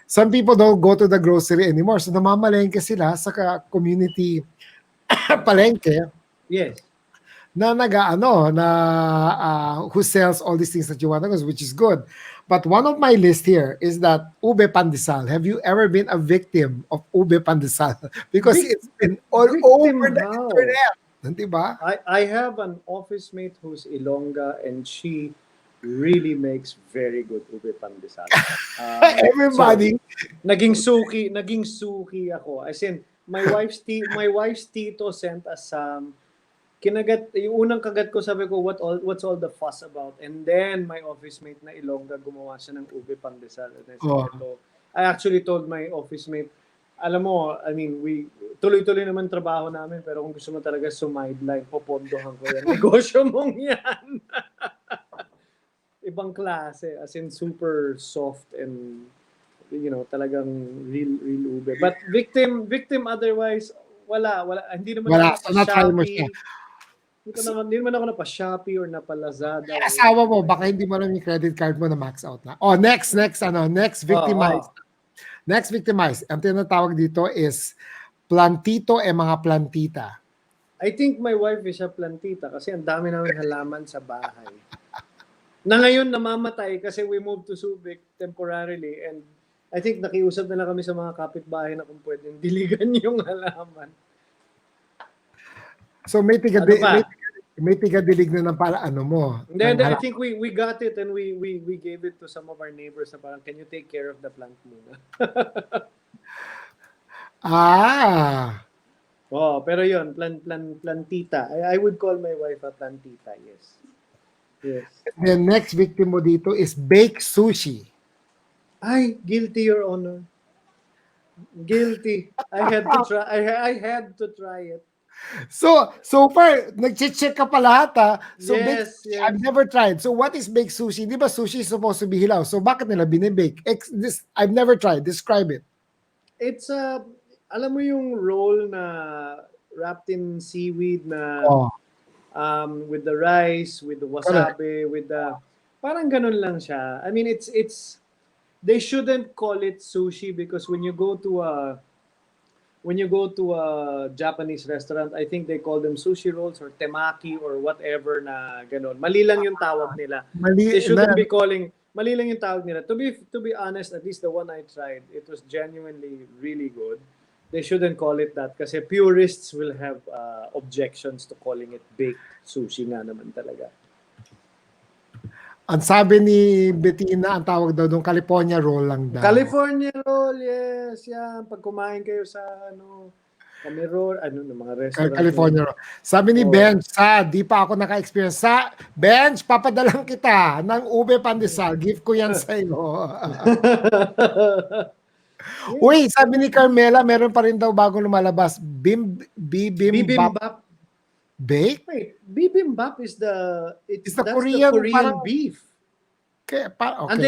some people don't go to the grocery anymore. So, namamalengke sila sa community palengke yes. na who sells all these things that you want to, which is good. But one of my list here is that ube pandesal. Have you ever been a victim of ube pandesal? Because Vic- it's been all over victim the how? internet. Di ba? I have an office mate who's Ilongga and she really makes very good ube pandesal. So, Everybody. naging suki ako. As in, my wife's tito sent us some kinagat, yung unang kagat ko, sabi ko, what's all the fuss about? And then, my office mate na Ilongga, gumawa siya ng ube pandesal. And I said, Oh. I actually told my office mate, alam mo, I mean, tuloy-tuloy naman trabaho namin, pero kung gusto mo talaga sumideline, popondohan ko yan. Negosyo mong yan. Ibang klase, as in super soft and, talagang real ube. But victim otherwise, wala. Hindi naman Wala. ako So, na-try mo siya. Shopee. Hindi naman ako napa-Shopee or napa-Lazada. May asawa mo, baka hindi mo lang yung credit card mo na max out na. Oh, next victimize. Oh. Next victimize. Ang tinatawag dito is plantito mga plantita. I think my wife is a plantita kasi ang dami namin halaman sa bahay. Na ngayon namamatay kasi we moved to Subic temporarily and I think nakiusap na lang kami sa mga kapitbahay na kung pwedeng diligan yung halaman. So may Ano may tiga-dilig na ng para ano mo. Then I think we got it and we gave it to some of our neighbors na parang, can you take care of the plant muna? Oh, pero yun, plantita. I would call my wife a plantita, yes. Yes. The next victim mo dito is baked sushi. Ay, guilty, Your Honor. Guilty. I had to try. I had to try it. So far, nag-check ka pa lahat ha. So Yes, baked, yes. I've never tried. So what is baked sushi? Di ba sushi is supposed to be hilaw? So bakit nila binibake? I've never tried. Describe it. It's alam mo yung roll na wrapped in seaweed na with the rice, with the wasabi, with the parang ganun lang siya. I mean, it's they shouldn't call it sushi because when you go to a Japanese restaurant, I think they call them sushi rolls or temaki or whatever na ganun. Mali lang yung tawag nila. They shouldn't be calling, mali lang yung tawag nila. To be honest, at least the one I tried, it was genuinely really good. They shouldn't call it that kasi purists will have objections to calling it baked sushi nga naman talaga. Ang sabi ni Bettina, ang tawag daw doon, California roll lang daw. California roll, yes. Yan. Pag kumain kayo sa kami roll, mga restaurant. California roll. Sabi ni Bench, di pa ako naka-experience. Bench, papadalang kita ng ube pandesal. Gift ko yan sa iyo. Uy, sabi ni Carmela, meron pa rin daw bagong lumalabas. Bibimbap. Bake? Wait, bibimbap is Is the that's the Korean Korean parang, beef. okay.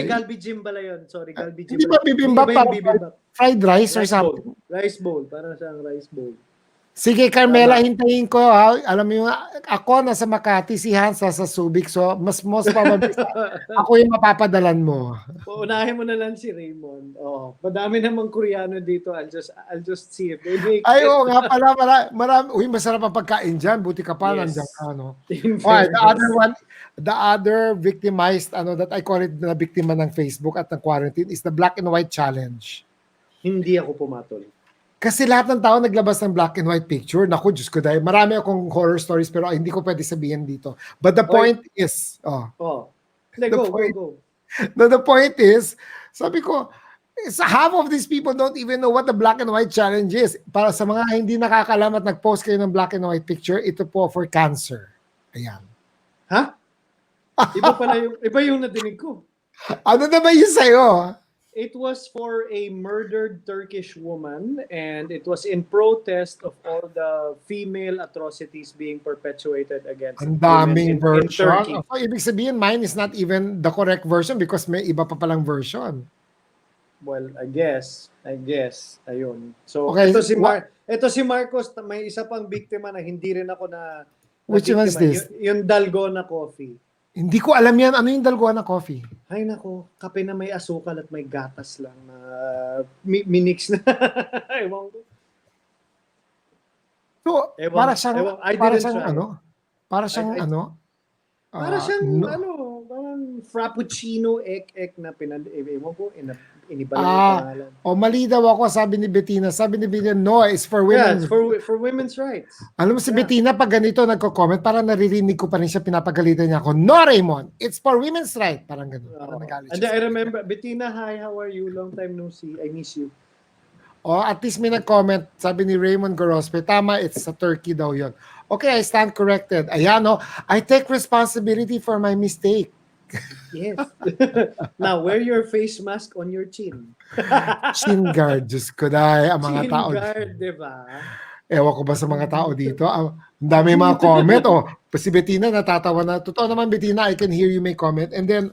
Galbi bala yun. Sorry, galbi Hindi bala. ba Hindi bibimbap iba yung parang bibimbap. fried rice or Rice bowl. something? Rice bowl. Parang siyang rice bowl. Sige, Carmela, Tama. hintayin ko ha. Alam mo yung ako nasa Makati, si Hans nasa Subic. So, most probably ako yung mapapadalan mo. Unahin mo na lang si Raymond. Oh, madami namang Koreano dito. I'll just see if they make Ay, it. oo nga pala, marami. Uy, masarap ang pagkain dyan. Buti ka pa, nandiyan Yes. ka, no? In Okay, the other fairness. one, the other victimized, that I call it na biktima ng Facebook at ng quarantine is the black and white challenge. Hindi ako pumatol. Kasi lahat ng tao naglabas ng black and white picture. Naku, Diyos ko dahil. Marami akong horror stories pero hindi ko pwede sabihin dito. But the Oy, point is, oh. Hindi, the go, go, point, go. no, the point is, sabi ko, half of these people don't even know what the black and white challenge is. Para sa mga hindi nakakalam at nag-post kayo ng black and white picture, ito po for cancer. Ayan. Ha? Iba yung nadinig ko. Ano naman yun sa'yo? It was for a murdered Turkish woman, and it was in protest of all the female atrocities being perpetuated against Ang women daming in version. Turkey. So, ibig sabihin, mine is not even the correct version because may iba pa palang version. Well, I guess. Ayun. So, Okay, ito si Marcos, may isa pang biktima na hindi rin ako na which one is biktima. this? Yung Dalgona coffee. Hindi ko alam yan. Ano yung dalgona coffee? Ay nako, kape na may asukal at may gatas lang na minix na. Ewan ko. So, para siyang, I para didn't siyang try. para siyang Para siyang no. parang frappuccino ek na ewan ko, iniba lang yung pangalan. Mali daw ako, sabi ni Bettina. Sabi ni Bettina, no, it's for Yeah, women. it's for women's rights. Alam mo si Yeah. Bettina, pag ganito nagko-comment, parang naririnig ko pa rin siya, pinapagalitan niya ako. No, Raymond, it's for women's right. Parang gano'n. Parang nagalit And siya. I remember, Bettina, hi, how are you? Long time no see. I miss you. At least may nag-comment, sabi ni Raymond Gorospe, tama, it's sa Turkey daw yon. Okay, I stand corrected. Ayan, I take responsibility for my mistake. Yes. Now, wear your face mask on your chin. Chin guard, Diyos ko dahil, ang mga Chin tao. guard, di ba? Ewan ko ba sa mga tao dito. Ang dami mga comment. Si Bettina natatawa na. Totoo naman, Bettina, I can hear you make comment. And then,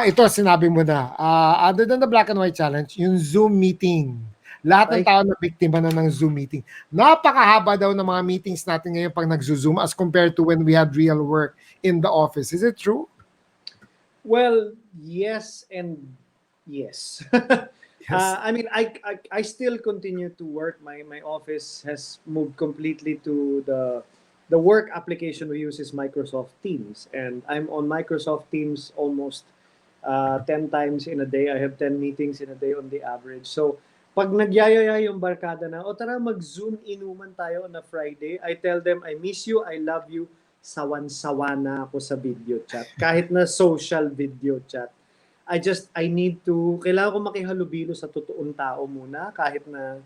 ito, sinabi mo na. Other than the black and white challenge, yung Zoom meeting. Lahat ng tao na biktima na ng Zoom meeting. Napakahaba daw ng mga meetings natin ngayon pag nag-Zoom as compared to when we had real work in the office. Is it true? Well, yes and yes. Yes. I mean, I still continue to work. My office has moved completely to the work application we use is Microsoft Teams, and I'm on Microsoft Teams almost 10 times in a day. I have 10 meetings in a day on the average. So, pag nagyayaya yung barkada na, tara mag-Zoom inuman tayo on a Friday, I tell them, I miss you, I love you, sawan-sawa na ako sa video chat. Kahit na social video chat. I need to, kailangan ko makihalubilo sa totoong tao muna, kahit na,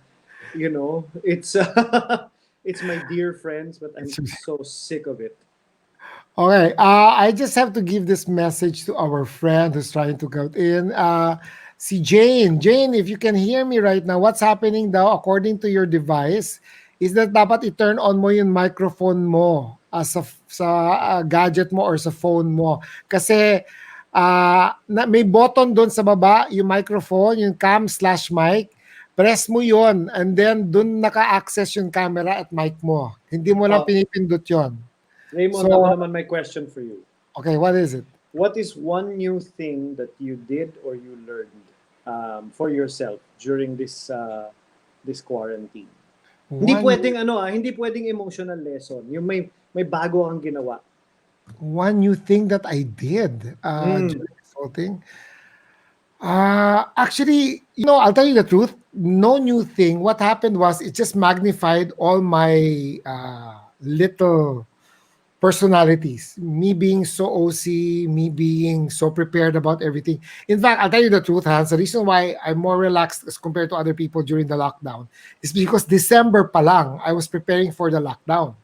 it's it's my dear friends, but I'm so sick of it. Okay, I just have to give this message to our friend who's trying to get in. Si Jane. Jane, if you can hear me right now, what's happening daw according to your device is that dapat i-turn on mo yung microphone mo sa gadget mo or sa phone mo. Kasi may button doon sa baba, yung microphone, yung cam/mic. Press mo yon and then doon naka-access yung camera at mic mo. Hindi mo lang pinipindot yon. Raymond, ako naman my question for you. Okay, what is it? What is one new thing that you did or you learned for yourself during this quarantine? Hindi pwedeng emotional lesson. Yung may bago kang ginawa. One new thing that I did during this whole thing. Actually, I'll tell you the truth. No new thing. What happened was it just magnified all my little personalities. Me being so OC, me being so prepared about everything. In fact, I'll tell you the truth, Hans, the reason why I'm more relaxed as compared to other people during the lockdown is because December pa lang, I was preparing for the lockdown.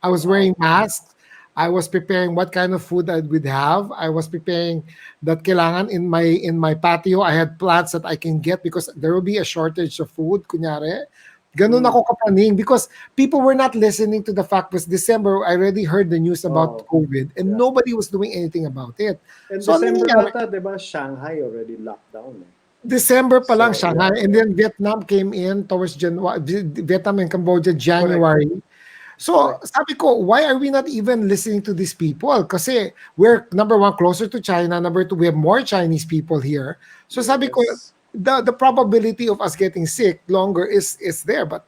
I was wearing masks. I was preparing what kind of food I would have. I was preparing that kailangan in my patio. I had plants that I can get because there will be a shortage of food, kunyari. Ganun Mm. ako kapaning because people were not listening to the fact was December, I already heard the news about Oh, COVID and yeah. nobody was doing anything about it. And So, ano December nangyayari? ata, di ba, Shanghai already locked down. Eh. December pa lang So, Shanghai yeah, and yeah. then Vietnam came in towards January, Vietnam and Cambodia Correct, January. So, correct. sabi ko, why are we not even listening to these people? Kasi we're number one, closer to China. Number two, we have more Chinese people here. So sabi ko, Yes. the probability of us getting sick longer is there. But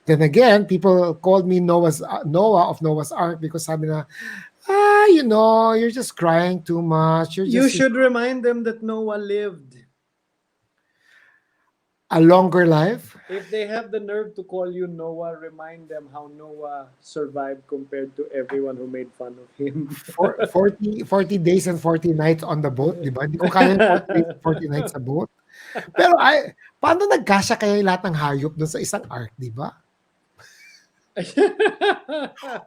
then again, people called me Noah of Noah's Ark because sabi na, you're just crying too much. You're You just should remind them that Noah lived. a longer life. If they have the nerve to call you Noah, remind them how Noah survived compared to everyone who made fun of him. For 40 days and 40 nights on the boat, di ba? Hindi ko kaya yung 40 days and 40 nights sa boat. Pero paano nagkasya kaya yung lahat ng hayop doon sa isang ark, di ba?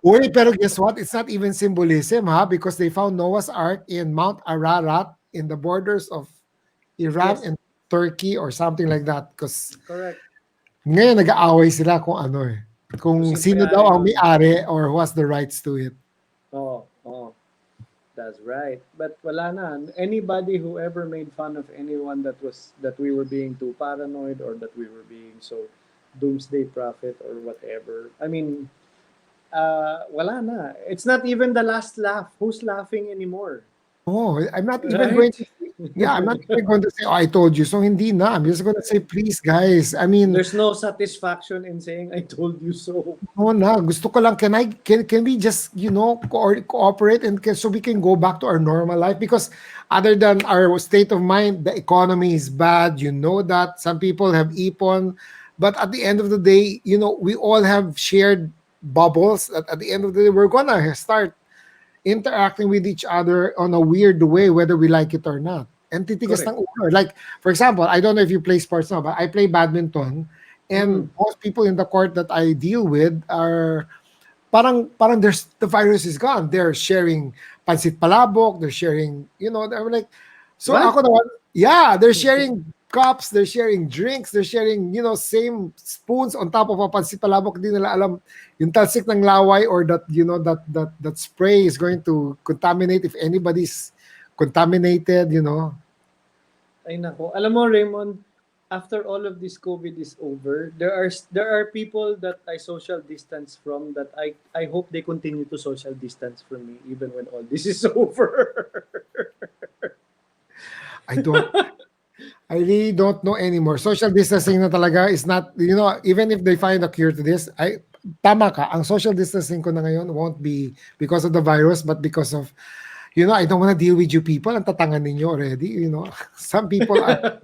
Uy, pero guess what? It's not even symbolism, ha? Because they found Noah's Ark in Mount Ararat in the borders of Iran Yes, and Turkey or something like that. Because correct. ngayon nag-aaway sila kung ano eh. Kung Kung sino sino daw may-ari ang nun. may-ari or who has the rights to it. Oh, oh, that's right. But wala na. Anybody who ever made fun of anyone that we were being too paranoid or that we were being so doomsday prophet or whatever. I mean, wala na. It's not even the last laugh. Who's laughing anymore? Oh, I'm not even going Right? to I'm not even going to say, oh, I told you. So hindi na. I'm just going to say, please, guys. I mean, There's no satisfaction in saying I told you so. no na. Gusto ko lang, can we just, cooperate and so we can go back to our normal life? Because other than our state of mind, the economy is bad. You know that. Some people have ipon. But at the end of the day, we all have shared bubbles. At the end of the day, we're going to start interacting with each other on a weird way, whether we like it or not. And titigas Correct. ng ulo. Like, for example, I don't know if you play sports now, but I play badminton. Mm. And most people in the court that I deal with are parang there's the virus is gone. They're sharing pansit palabok, they're sharing, they're like, so What? ako naman, yeah, they're sharing cups, they're sharing drinks, they're sharing, same spoons on top of a pansit palabok. Hindi nila alam yung talsik ng laway or that, that spray is going to contaminate if anybody's contaminated. Ay nako. Alam mo, Raymond, after all of this COVID is over, there are people that I social distance from that I hope they continue to social distance from me even when all this is over. I don't I really don't know anymore. Social distancing na talaga is not, even if they find a cure to this, tama ka, ang social distancing ko na ngayon won't be because of the virus, but because of, I don't want to deal with you people. Ang tatangan ninyo already. Some people are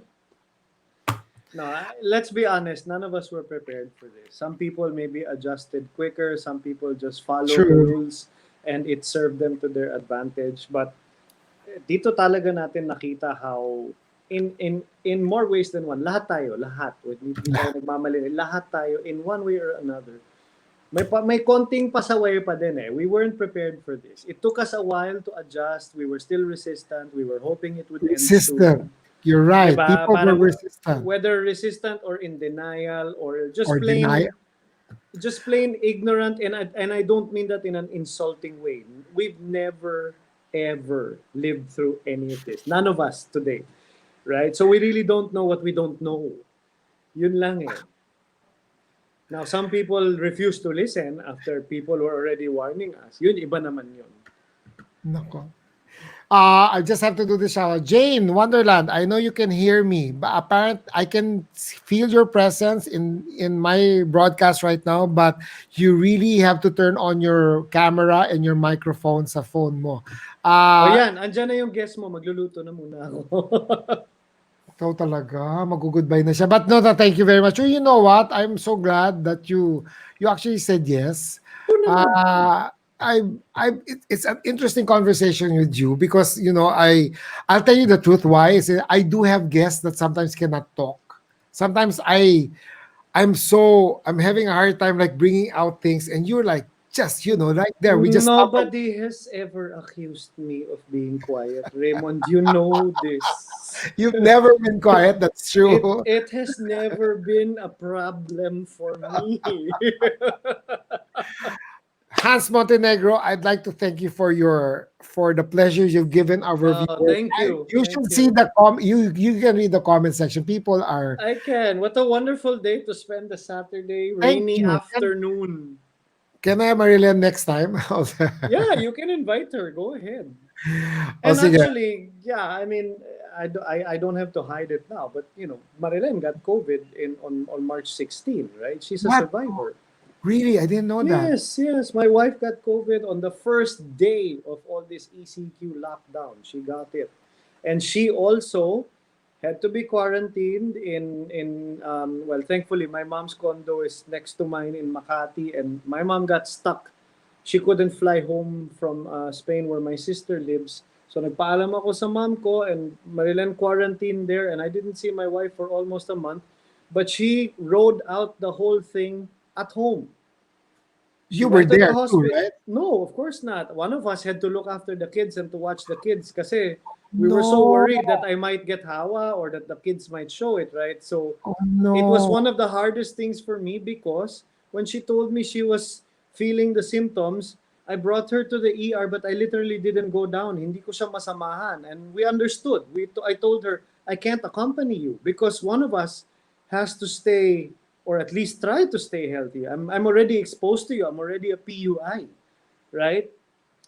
No, let's be honest. None of us were prepared for this. Some people maybe adjusted quicker. Some people just followed the true. rules and it served them to their advantage. But dito talaga natin nakita how in more ways than one, lahat tayo, lahat. Hindi tayo nagmamali. Lahat tayo in one way or another. May konting pasaway pa din eh. We weren't prepared for this. It took us a while to adjust. We were still resistant. We were hoping it would end Resistant. soon. You're right. Diba? People were Parang resistant whether resistant or in denial or or deny. just plain ignorant, and I don't mean that in an insulting way. We've never ever lived through any of this. None of us today, right? So we really don't know what we don't know. Yun lang eh. Now some people refuse to listen after people were already warning us. Yun iba naman yun. Nako. I just have to do this shout out. Jane, Wonderland, I know you can hear me, but I can feel your presence in my broadcast right now, but you really have to turn on your camera and your microphone sa phone mo. O Uh, yan, andyan na yung guest mo. Magluluto na muna ako. ikaw talaga, mag-goodbye na siya. But no, thank you very much. Oh, you know what? I'm so glad that you actually said yes. Oo naman. Uh, it's an interesting conversation with you because I'll tell you the truth. Why is it? I do have guests that sometimes cannot talk. Sometimes I'm having a hard time like bringing out things, and you're like just right there. We just stumbled. Nobody has ever accused me of being quiet. Raymond, you know this. You've never been quiet. That's true. It has never been a problem for me. Hans Montenegro, I'd like to thank you for the pleasure you've given our viewers. Thank you. You Thank should see you. the you can read the comment section. People are I can. What a wonderful day to spend a Saturday thank rainy you. afternoon. Can I have Marilyn next time? Yeah, you can invite her. Go ahead. O And sige. actually, yeah, I mean, I don't have to hide it now, but Marilyn got COVID on March 16, right? She's a What? survivor. Really? I didn't know that. Yes, yes. My wife got COVID on the first day of all this ECQ lockdown. She got it. And she also had to be quarantined in well, thankfully my mom's condo is next to mine in Makati, and my mom got stuck. She couldn't fly home from Spain where my sister lives. So nagpaalam ako sa mom ko, and Marilyn quarantined there, and I didn't see my wife for almost a month. But she rode out the whole thing at home. She You were went to the there too, hospital. right? No, of course not. One of us had to look after the kids and to watch the kids kasi we were so No. worried that I might get hawa or that the kids might show it, right? So Oh it was no. one of the hardest things for me because when she told me she was feeling the symptoms, I brought her to the ER, but I literally didn't go down. Hindi ko siya masamahan. And we understood. I told her, I can't accompany you because one of us has to stay or at least try to stay healthy. I'm already exposed to you. I'm already a PUI, right?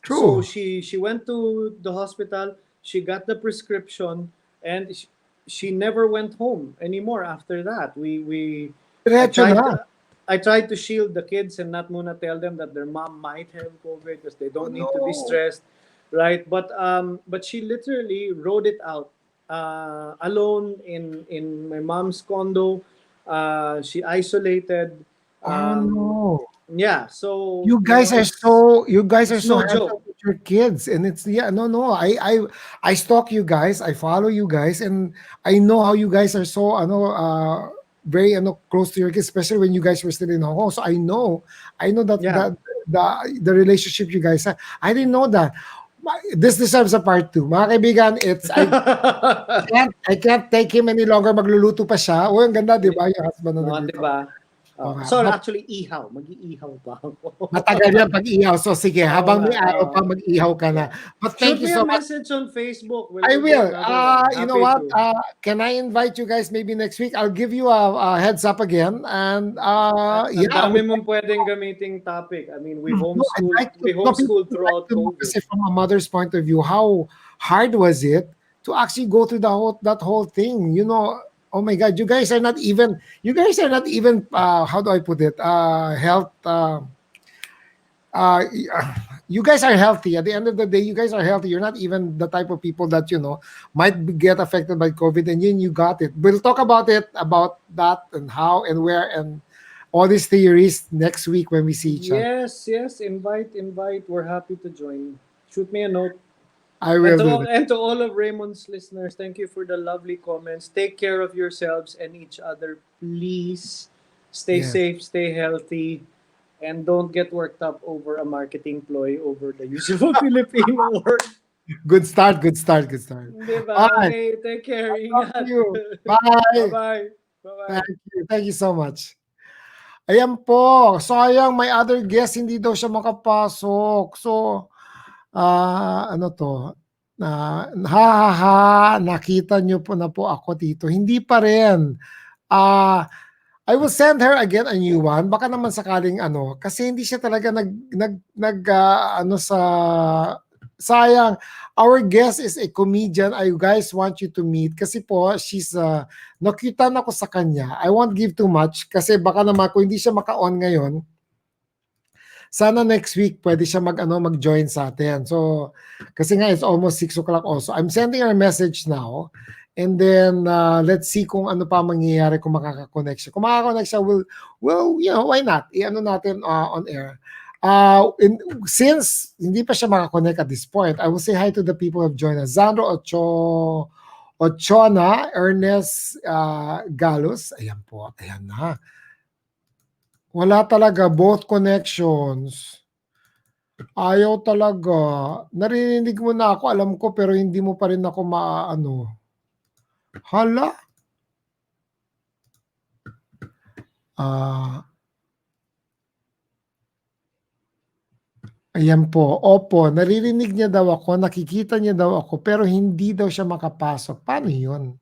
So True. she went to the hospital. She got the prescription, and she never went home anymore after that. I Diretso tried na. to I tried to shield the kids and not muna tell them that their mom might have COVID because they Oh don't need to be no. stressed, right? But she literally rode it out alone in my mom's condo. She isolated. Oh Um, no. yeah, so You guys are it's so no handsome joke. with your kids, and it's yeah, no. I stalk you guys, I follow you guys, and I know how you guys are so very close to your kids, especially when you guys were still in Hong Kong. So I know Yeah. the relationship you guys have. I didn't know that. This deserves a part two. Mga kaibigan, I can't take him any longer. Magluluto pa siya. Oh, ang ganda, di ba? Yung husband na No, 'di nagluto. ba? Oo nga. Sorry, actually ihaw, mag-iihaw pa ako. Matagal yan pag-ihaw. So sige, Oo habang nga, may araw oo. pa, mag-ihaw ka na. Yeah. But thank Shoot you me a so much. message on Facebook. I We'll do will. another one. You know Happy what? to. Can I invite you guys maybe next week? I'll give you a heads up again. And Ang yeah, I dami would mong ppuwedeng gamiting topic. I mean, no, I'd like to, we no, people homeschooled would like throughout to know COVID. kasi from a mother's point of view, how hard was it to actually go through that whole thing? Oh my God, you guys are not even how do I put it? Health uh you guys are healthy. At the end of the day, you guys are healthy. You're not even the type of people that get affected by COVID, and then you got it. We'll talk about that and how and where and all these theories next week when we see each other. Yes, yes, invite, invite. We're happy to join. Shoot me a note. I And will to do all, that. and to all of Raymond's listeners, thank you for the lovely comments. Take care of yourselves and each other, please. Stay Yeah. safe, stay healthy, and don't get worked up over a marketing ploy over the use of a Filipino word. Good start, good start, good start. All Diba? right. Okay, take care. Talk to Ingat. you. Bye. Bye-bye. Bye-bye. Thank you. Thank you so much. Ayan po. Sayang, may other guest, hindi daw siya makapasok. So, ano to? Ha, ha, ha, nakita niyo po na po ako dito. Hindi pa rin. Ah, I will send her again a new one. Baka naman sakaling kasi hindi siya talaga ano sa sayang. Our guest is a comedian. I guys want you to meet kasi po she's nakitan ako sa kanya. I won't give too much kasi baka naman kung hindi siya maka-on ngayon, sana next week pwede siya mag-join sa atin. So kasi nga it's almost 6 o'clock also. I'm sending her a message now. And then let's see kung ano pa mangyayari kung makaka-connect siya. Kung makaka-connect siya, why not? I-ano natin on air. Since hindi pa siya makakonect at this point, I will say hi to the people who have joined us. Zandro Ochona, Ernest Galos. Ayan po, ayan na. Wala talaga, both connections. Ayaw talaga. Narinig mo na ako, alam ko, pero hindi mo pa rin ako maano. Hala, ah, ayan po. Opo, naririnig niya daw ako, nakikita niya daw ako, pero hindi daw siya makapasok. Paano yun?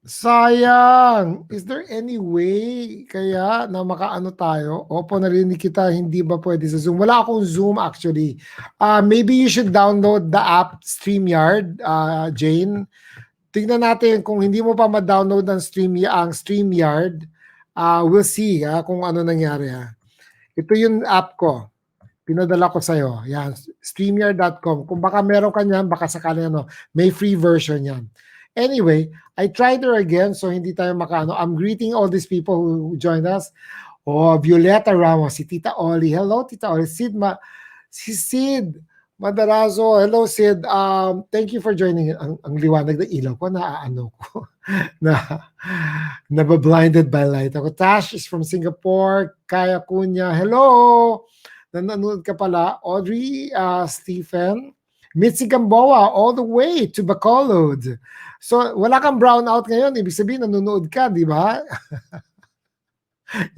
Sayang! Is there any way kaya na makaano tayo? Opo, narinig kita, hindi ba pwede sa Zoom? Wala akong Zoom actually. Maybe you should download the app StreamYard, Jane. Tingnan natin kung hindi mo pa ma-download ang StreamYard. We'll see kung ano nangyari. Ito yung app ko. Pinadala ko sa'yo. Yan, streamyard.com. Kung baka meron ka niyan, baka sakali may free version yan. Anyway, I tried her again, so hindi tayo makaano. I'm greeting all these people who joined us. Oh, Violeta Ramos, si Tita Oli. Hello, Tita Oli. Si Sid Madarazo. Hello, Sid. Thank you for joining. Ang liwanag ng ilaw ko, naaano ko. na nabablinded by light. Ako, Tash is from Singapore. Kaya Kunya. Hello! Nanonood ka pala. Audrey, Stephen. Mitzi Gamboa, all the way to Bacolod. So, wala kang brownout ngayon. Ibig sabihin, nanonood ka, di ba?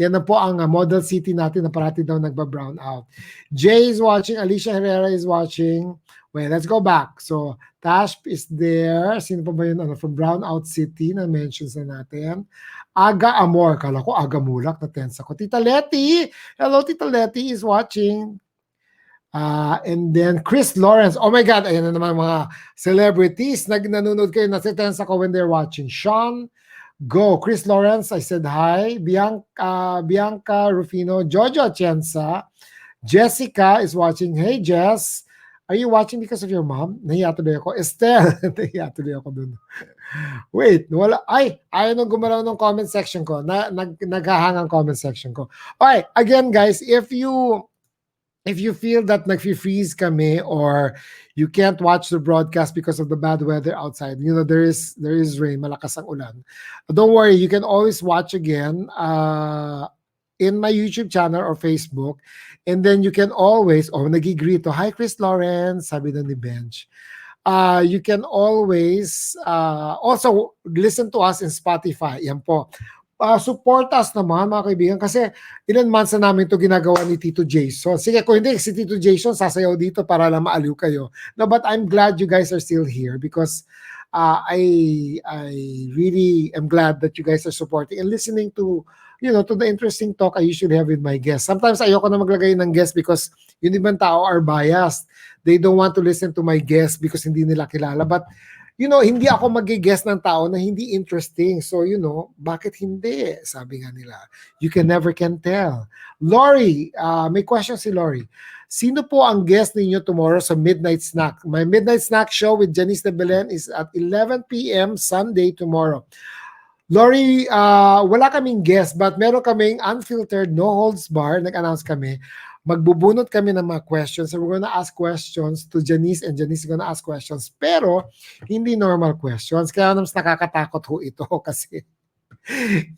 Yan na po ang model city natin na parati daw nagba-brown out. Jay is watching. Alicia Herrera is watching. Wait, let's go back. So, Tash is there. Sino pa ba yun? From Brownout City na mentions na natin. Aga Amor. Kala ko Aga Mulak. Na-tense ako. Tita Letty. Hello, Tita Letty is watching. And then Chris Lawrence. Oh my God. Ayan na naman mga celebrities. Nanonood kayo. Na-tense ako when they're watching. Sean Go. Chris Lawrence, I said hi. Bianca Rufino. Jojo Atienza. Jessica is watching. Hey, Jess. Are you watching because of your mom? Nahiya tuloy ako. Estelle. Nahiya tuloy ako dun. Wait, wala. Ay, ayaw nung gumalaw ng comment section ko. Naghahang ang comment section ko. Alright, again guys, if you feel that nag-freeze kami or you can't watch the broadcast because of the bad weather outside, there is rain, malakas ang ulan. Don't worry, you can always watch again in my YouTube channel or Facebook. And then you can always, nag-greet to, hi Chris Lawrence, sabi na ni Bench. You can always also listen to us in Spotify. Yan po. Support us naman mga kaibigan kasi ilan months na namin ito ginagawa ni Tito Jason. Sige, kung hindi si Tito Jason sasayaw dito para lang maaliw kayo. No, but I'm glad you guys are still here because I really am glad that you guys are supporting and listening to to the interesting talk I usually have with my guests. Sometimes ayoko na maglagay ng guest because yung ibang tao are biased. They don't want to listen to my guests because hindi nila kilala. But hindi ako mag-guess ng tao na hindi interesting. So, bakit hindi? Sabi nga nila. You can tell. Lori, may question si Lori. Sino po ang guest ninyo tomorrow sa Midnight Snack? My Midnight Snack show with Janice de Belen is at 11 p.m. Sunday tomorrow. Lori, wala kaming guest but meron kaming unfiltered, no holds bar. Nag-announce kami. Magbubunot kami ng mga questions. So we're gonna ask questions to Janice and Janice is gonna ask questions. Pero, hindi normal questions. Kaya mas nakakatakot ho ito kasi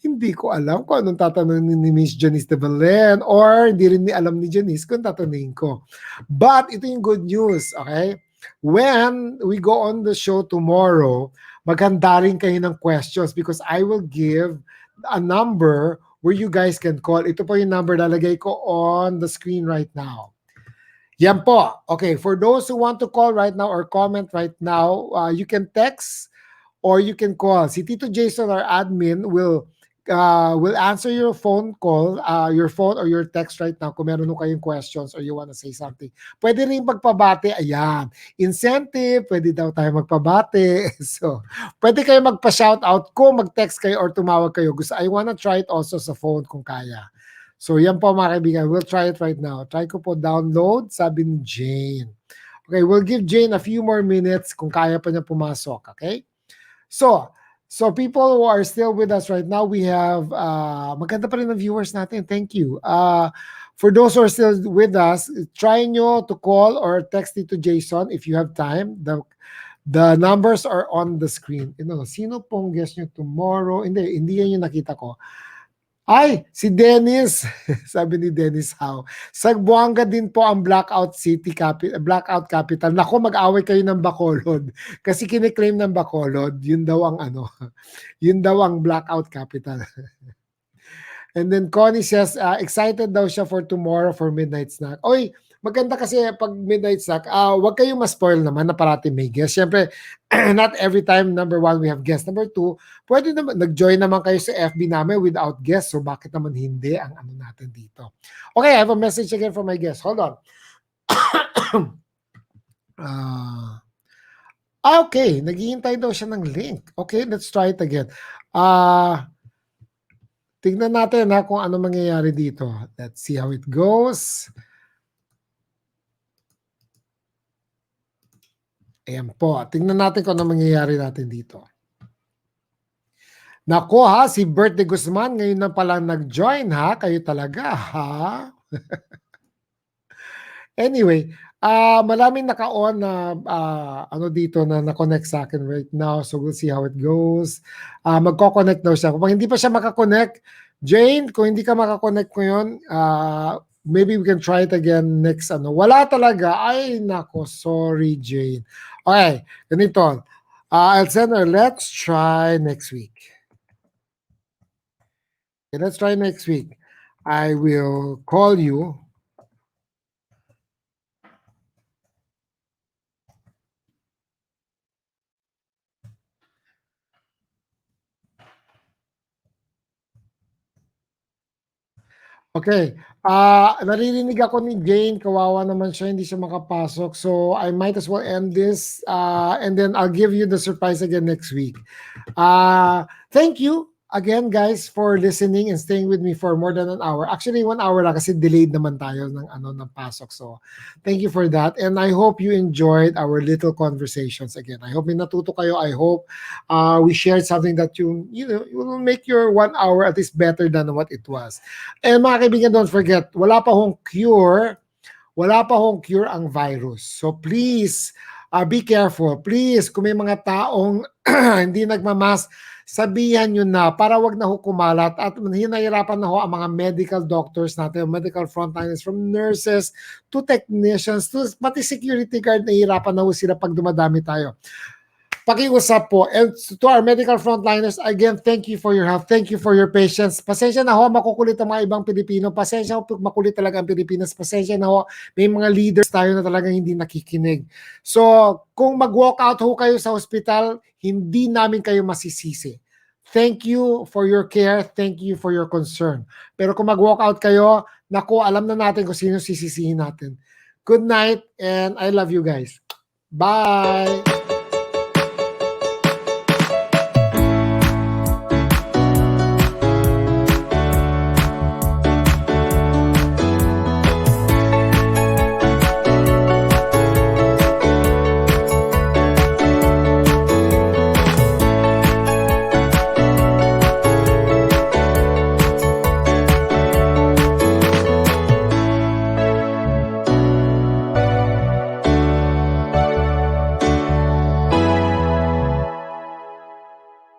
hindi ko alam kung anong tatanungin ni Miss Janice de Belen or hindi rin alam ni Janice kung tatanungin ko. But ito yung good news, okay? When we go on the show tomorrow, maghanda rin kayo ng questions because I will give a number where you guys can call. Ito po yung number lalagay ko on the screen right now. Yan po. Okay, for those who want to call right now or comment right now, you can text or you can call. Si Tito Jason, our admin, will answer your phone call, your phone or your text right now kung meron kayong questions or you want to say something. Pwede rin magpabate. Ayan. Incentive, pwede daw tayo magpabate. So, pwede kayo magpa-shoutout kung mag-text kayo or tumawag kayo. I wanna try it also sa phone kung kaya. So, yan po mga kaibigan. We'll try it right now. Try ko po download, sabi ni Jane. Okay, we'll give Jane a few more minutes kung kaya pa niya pumasok. Okay? So people who are still with us right now, we have, maganda pa rin ang viewers natin. Thank you. For those who are still with us, try nyo to call or text it to Jason if you have time. The numbers are on the screen. Sino pong guest nyo tomorrow? Hindi yan yung nakita ko. Ay, si Dennis, sabi ni Dennis Howe, sa Buanga din po ang blackout capital. Nako, mag-away kayo ng Bacolod. Kasi kiniklaim ng Bacolod, yun daw ang ano, yun daw ang blackout capital. And then Connie says, excited daw siya for tomorrow for midnight snack. Oy, maganda kasi pag midnight snack, wag kayong ma-spoil naman na parati may guest. Siyempre, not every time, number one, we have guest. Number two, pwede naman, nag-join naman kayo sa FB namin without guest. So bakit naman hindi ang ano natin dito? Okay, I have a message again from my guest. Hold on. uh, okay, naghihintay daw siya ng link. Okay, let's try it again. Tignan natin ha kung ano mangyayari dito. Let's see how it goes. Ayan po. Tingnan natin kung ano mangyayari natin dito. Nako ha, si Bert de Guzman ngayon na pala nag-join ha. Kayo talaga ha. Anyway, maraming naka-on na ano dito na na-connect sa akin right now. So we'll see how it goes. Magko-connect daw siya. Kung hindi pa siya makakonect, Jane, kung hindi ka makakonect ko yun, maybe we can try it again next ano. Wala talaga. Ay, nako, sorry, Jane. Okay, ganito. I'll send her, let's try next week. Okay, let's try next week. I will call you. Okay. Naririnig ako ni Jane, kawawa naman siya, hindi siya makapasok. So I might as well end this and then I'll give you the surprise again next week. Thank you again guys for listening and staying with me for more than an hour. Actually 1 hour lang kasi delayed naman tayo ng ano ng pasok. So thank you for that and I hope you enjoyed our little conversations again. I hope may natuto kayo. I hope we shared something that you know you will make your 1 hour at least better than what it was. And mga kaibigan, don't forget, wala pa hong cure ang virus. So please, be careful. Please, kung may mga taong hindi nagmamask, sabihan nyo na para wag na ho kumalat at hinahirapan na ho ang mga medical doctors natin, medical frontliners, from nurses to technicians to pati security guard, nahihirapan na ho sila pag dumadami tayo. Pakiusap po. And to our medical frontliners, again, thank you for your help. Thank you for your patience. Pasensya na ho, makukulit ang mga ibang Pilipino. Pasensya ho, makulit talaga ang Pilipinas. Pasensya na ho, may mga leaders tayo na talagang hindi nakikinig. So, kung mag-walk out ho kayo sa hospital, hindi namin kayo masisisi. Thank you for your care. Thank you for your concern. Pero kung mag-walk out kayo, naku, alam na natin kung sino sisisihin natin. Good night and I love you guys. Bye!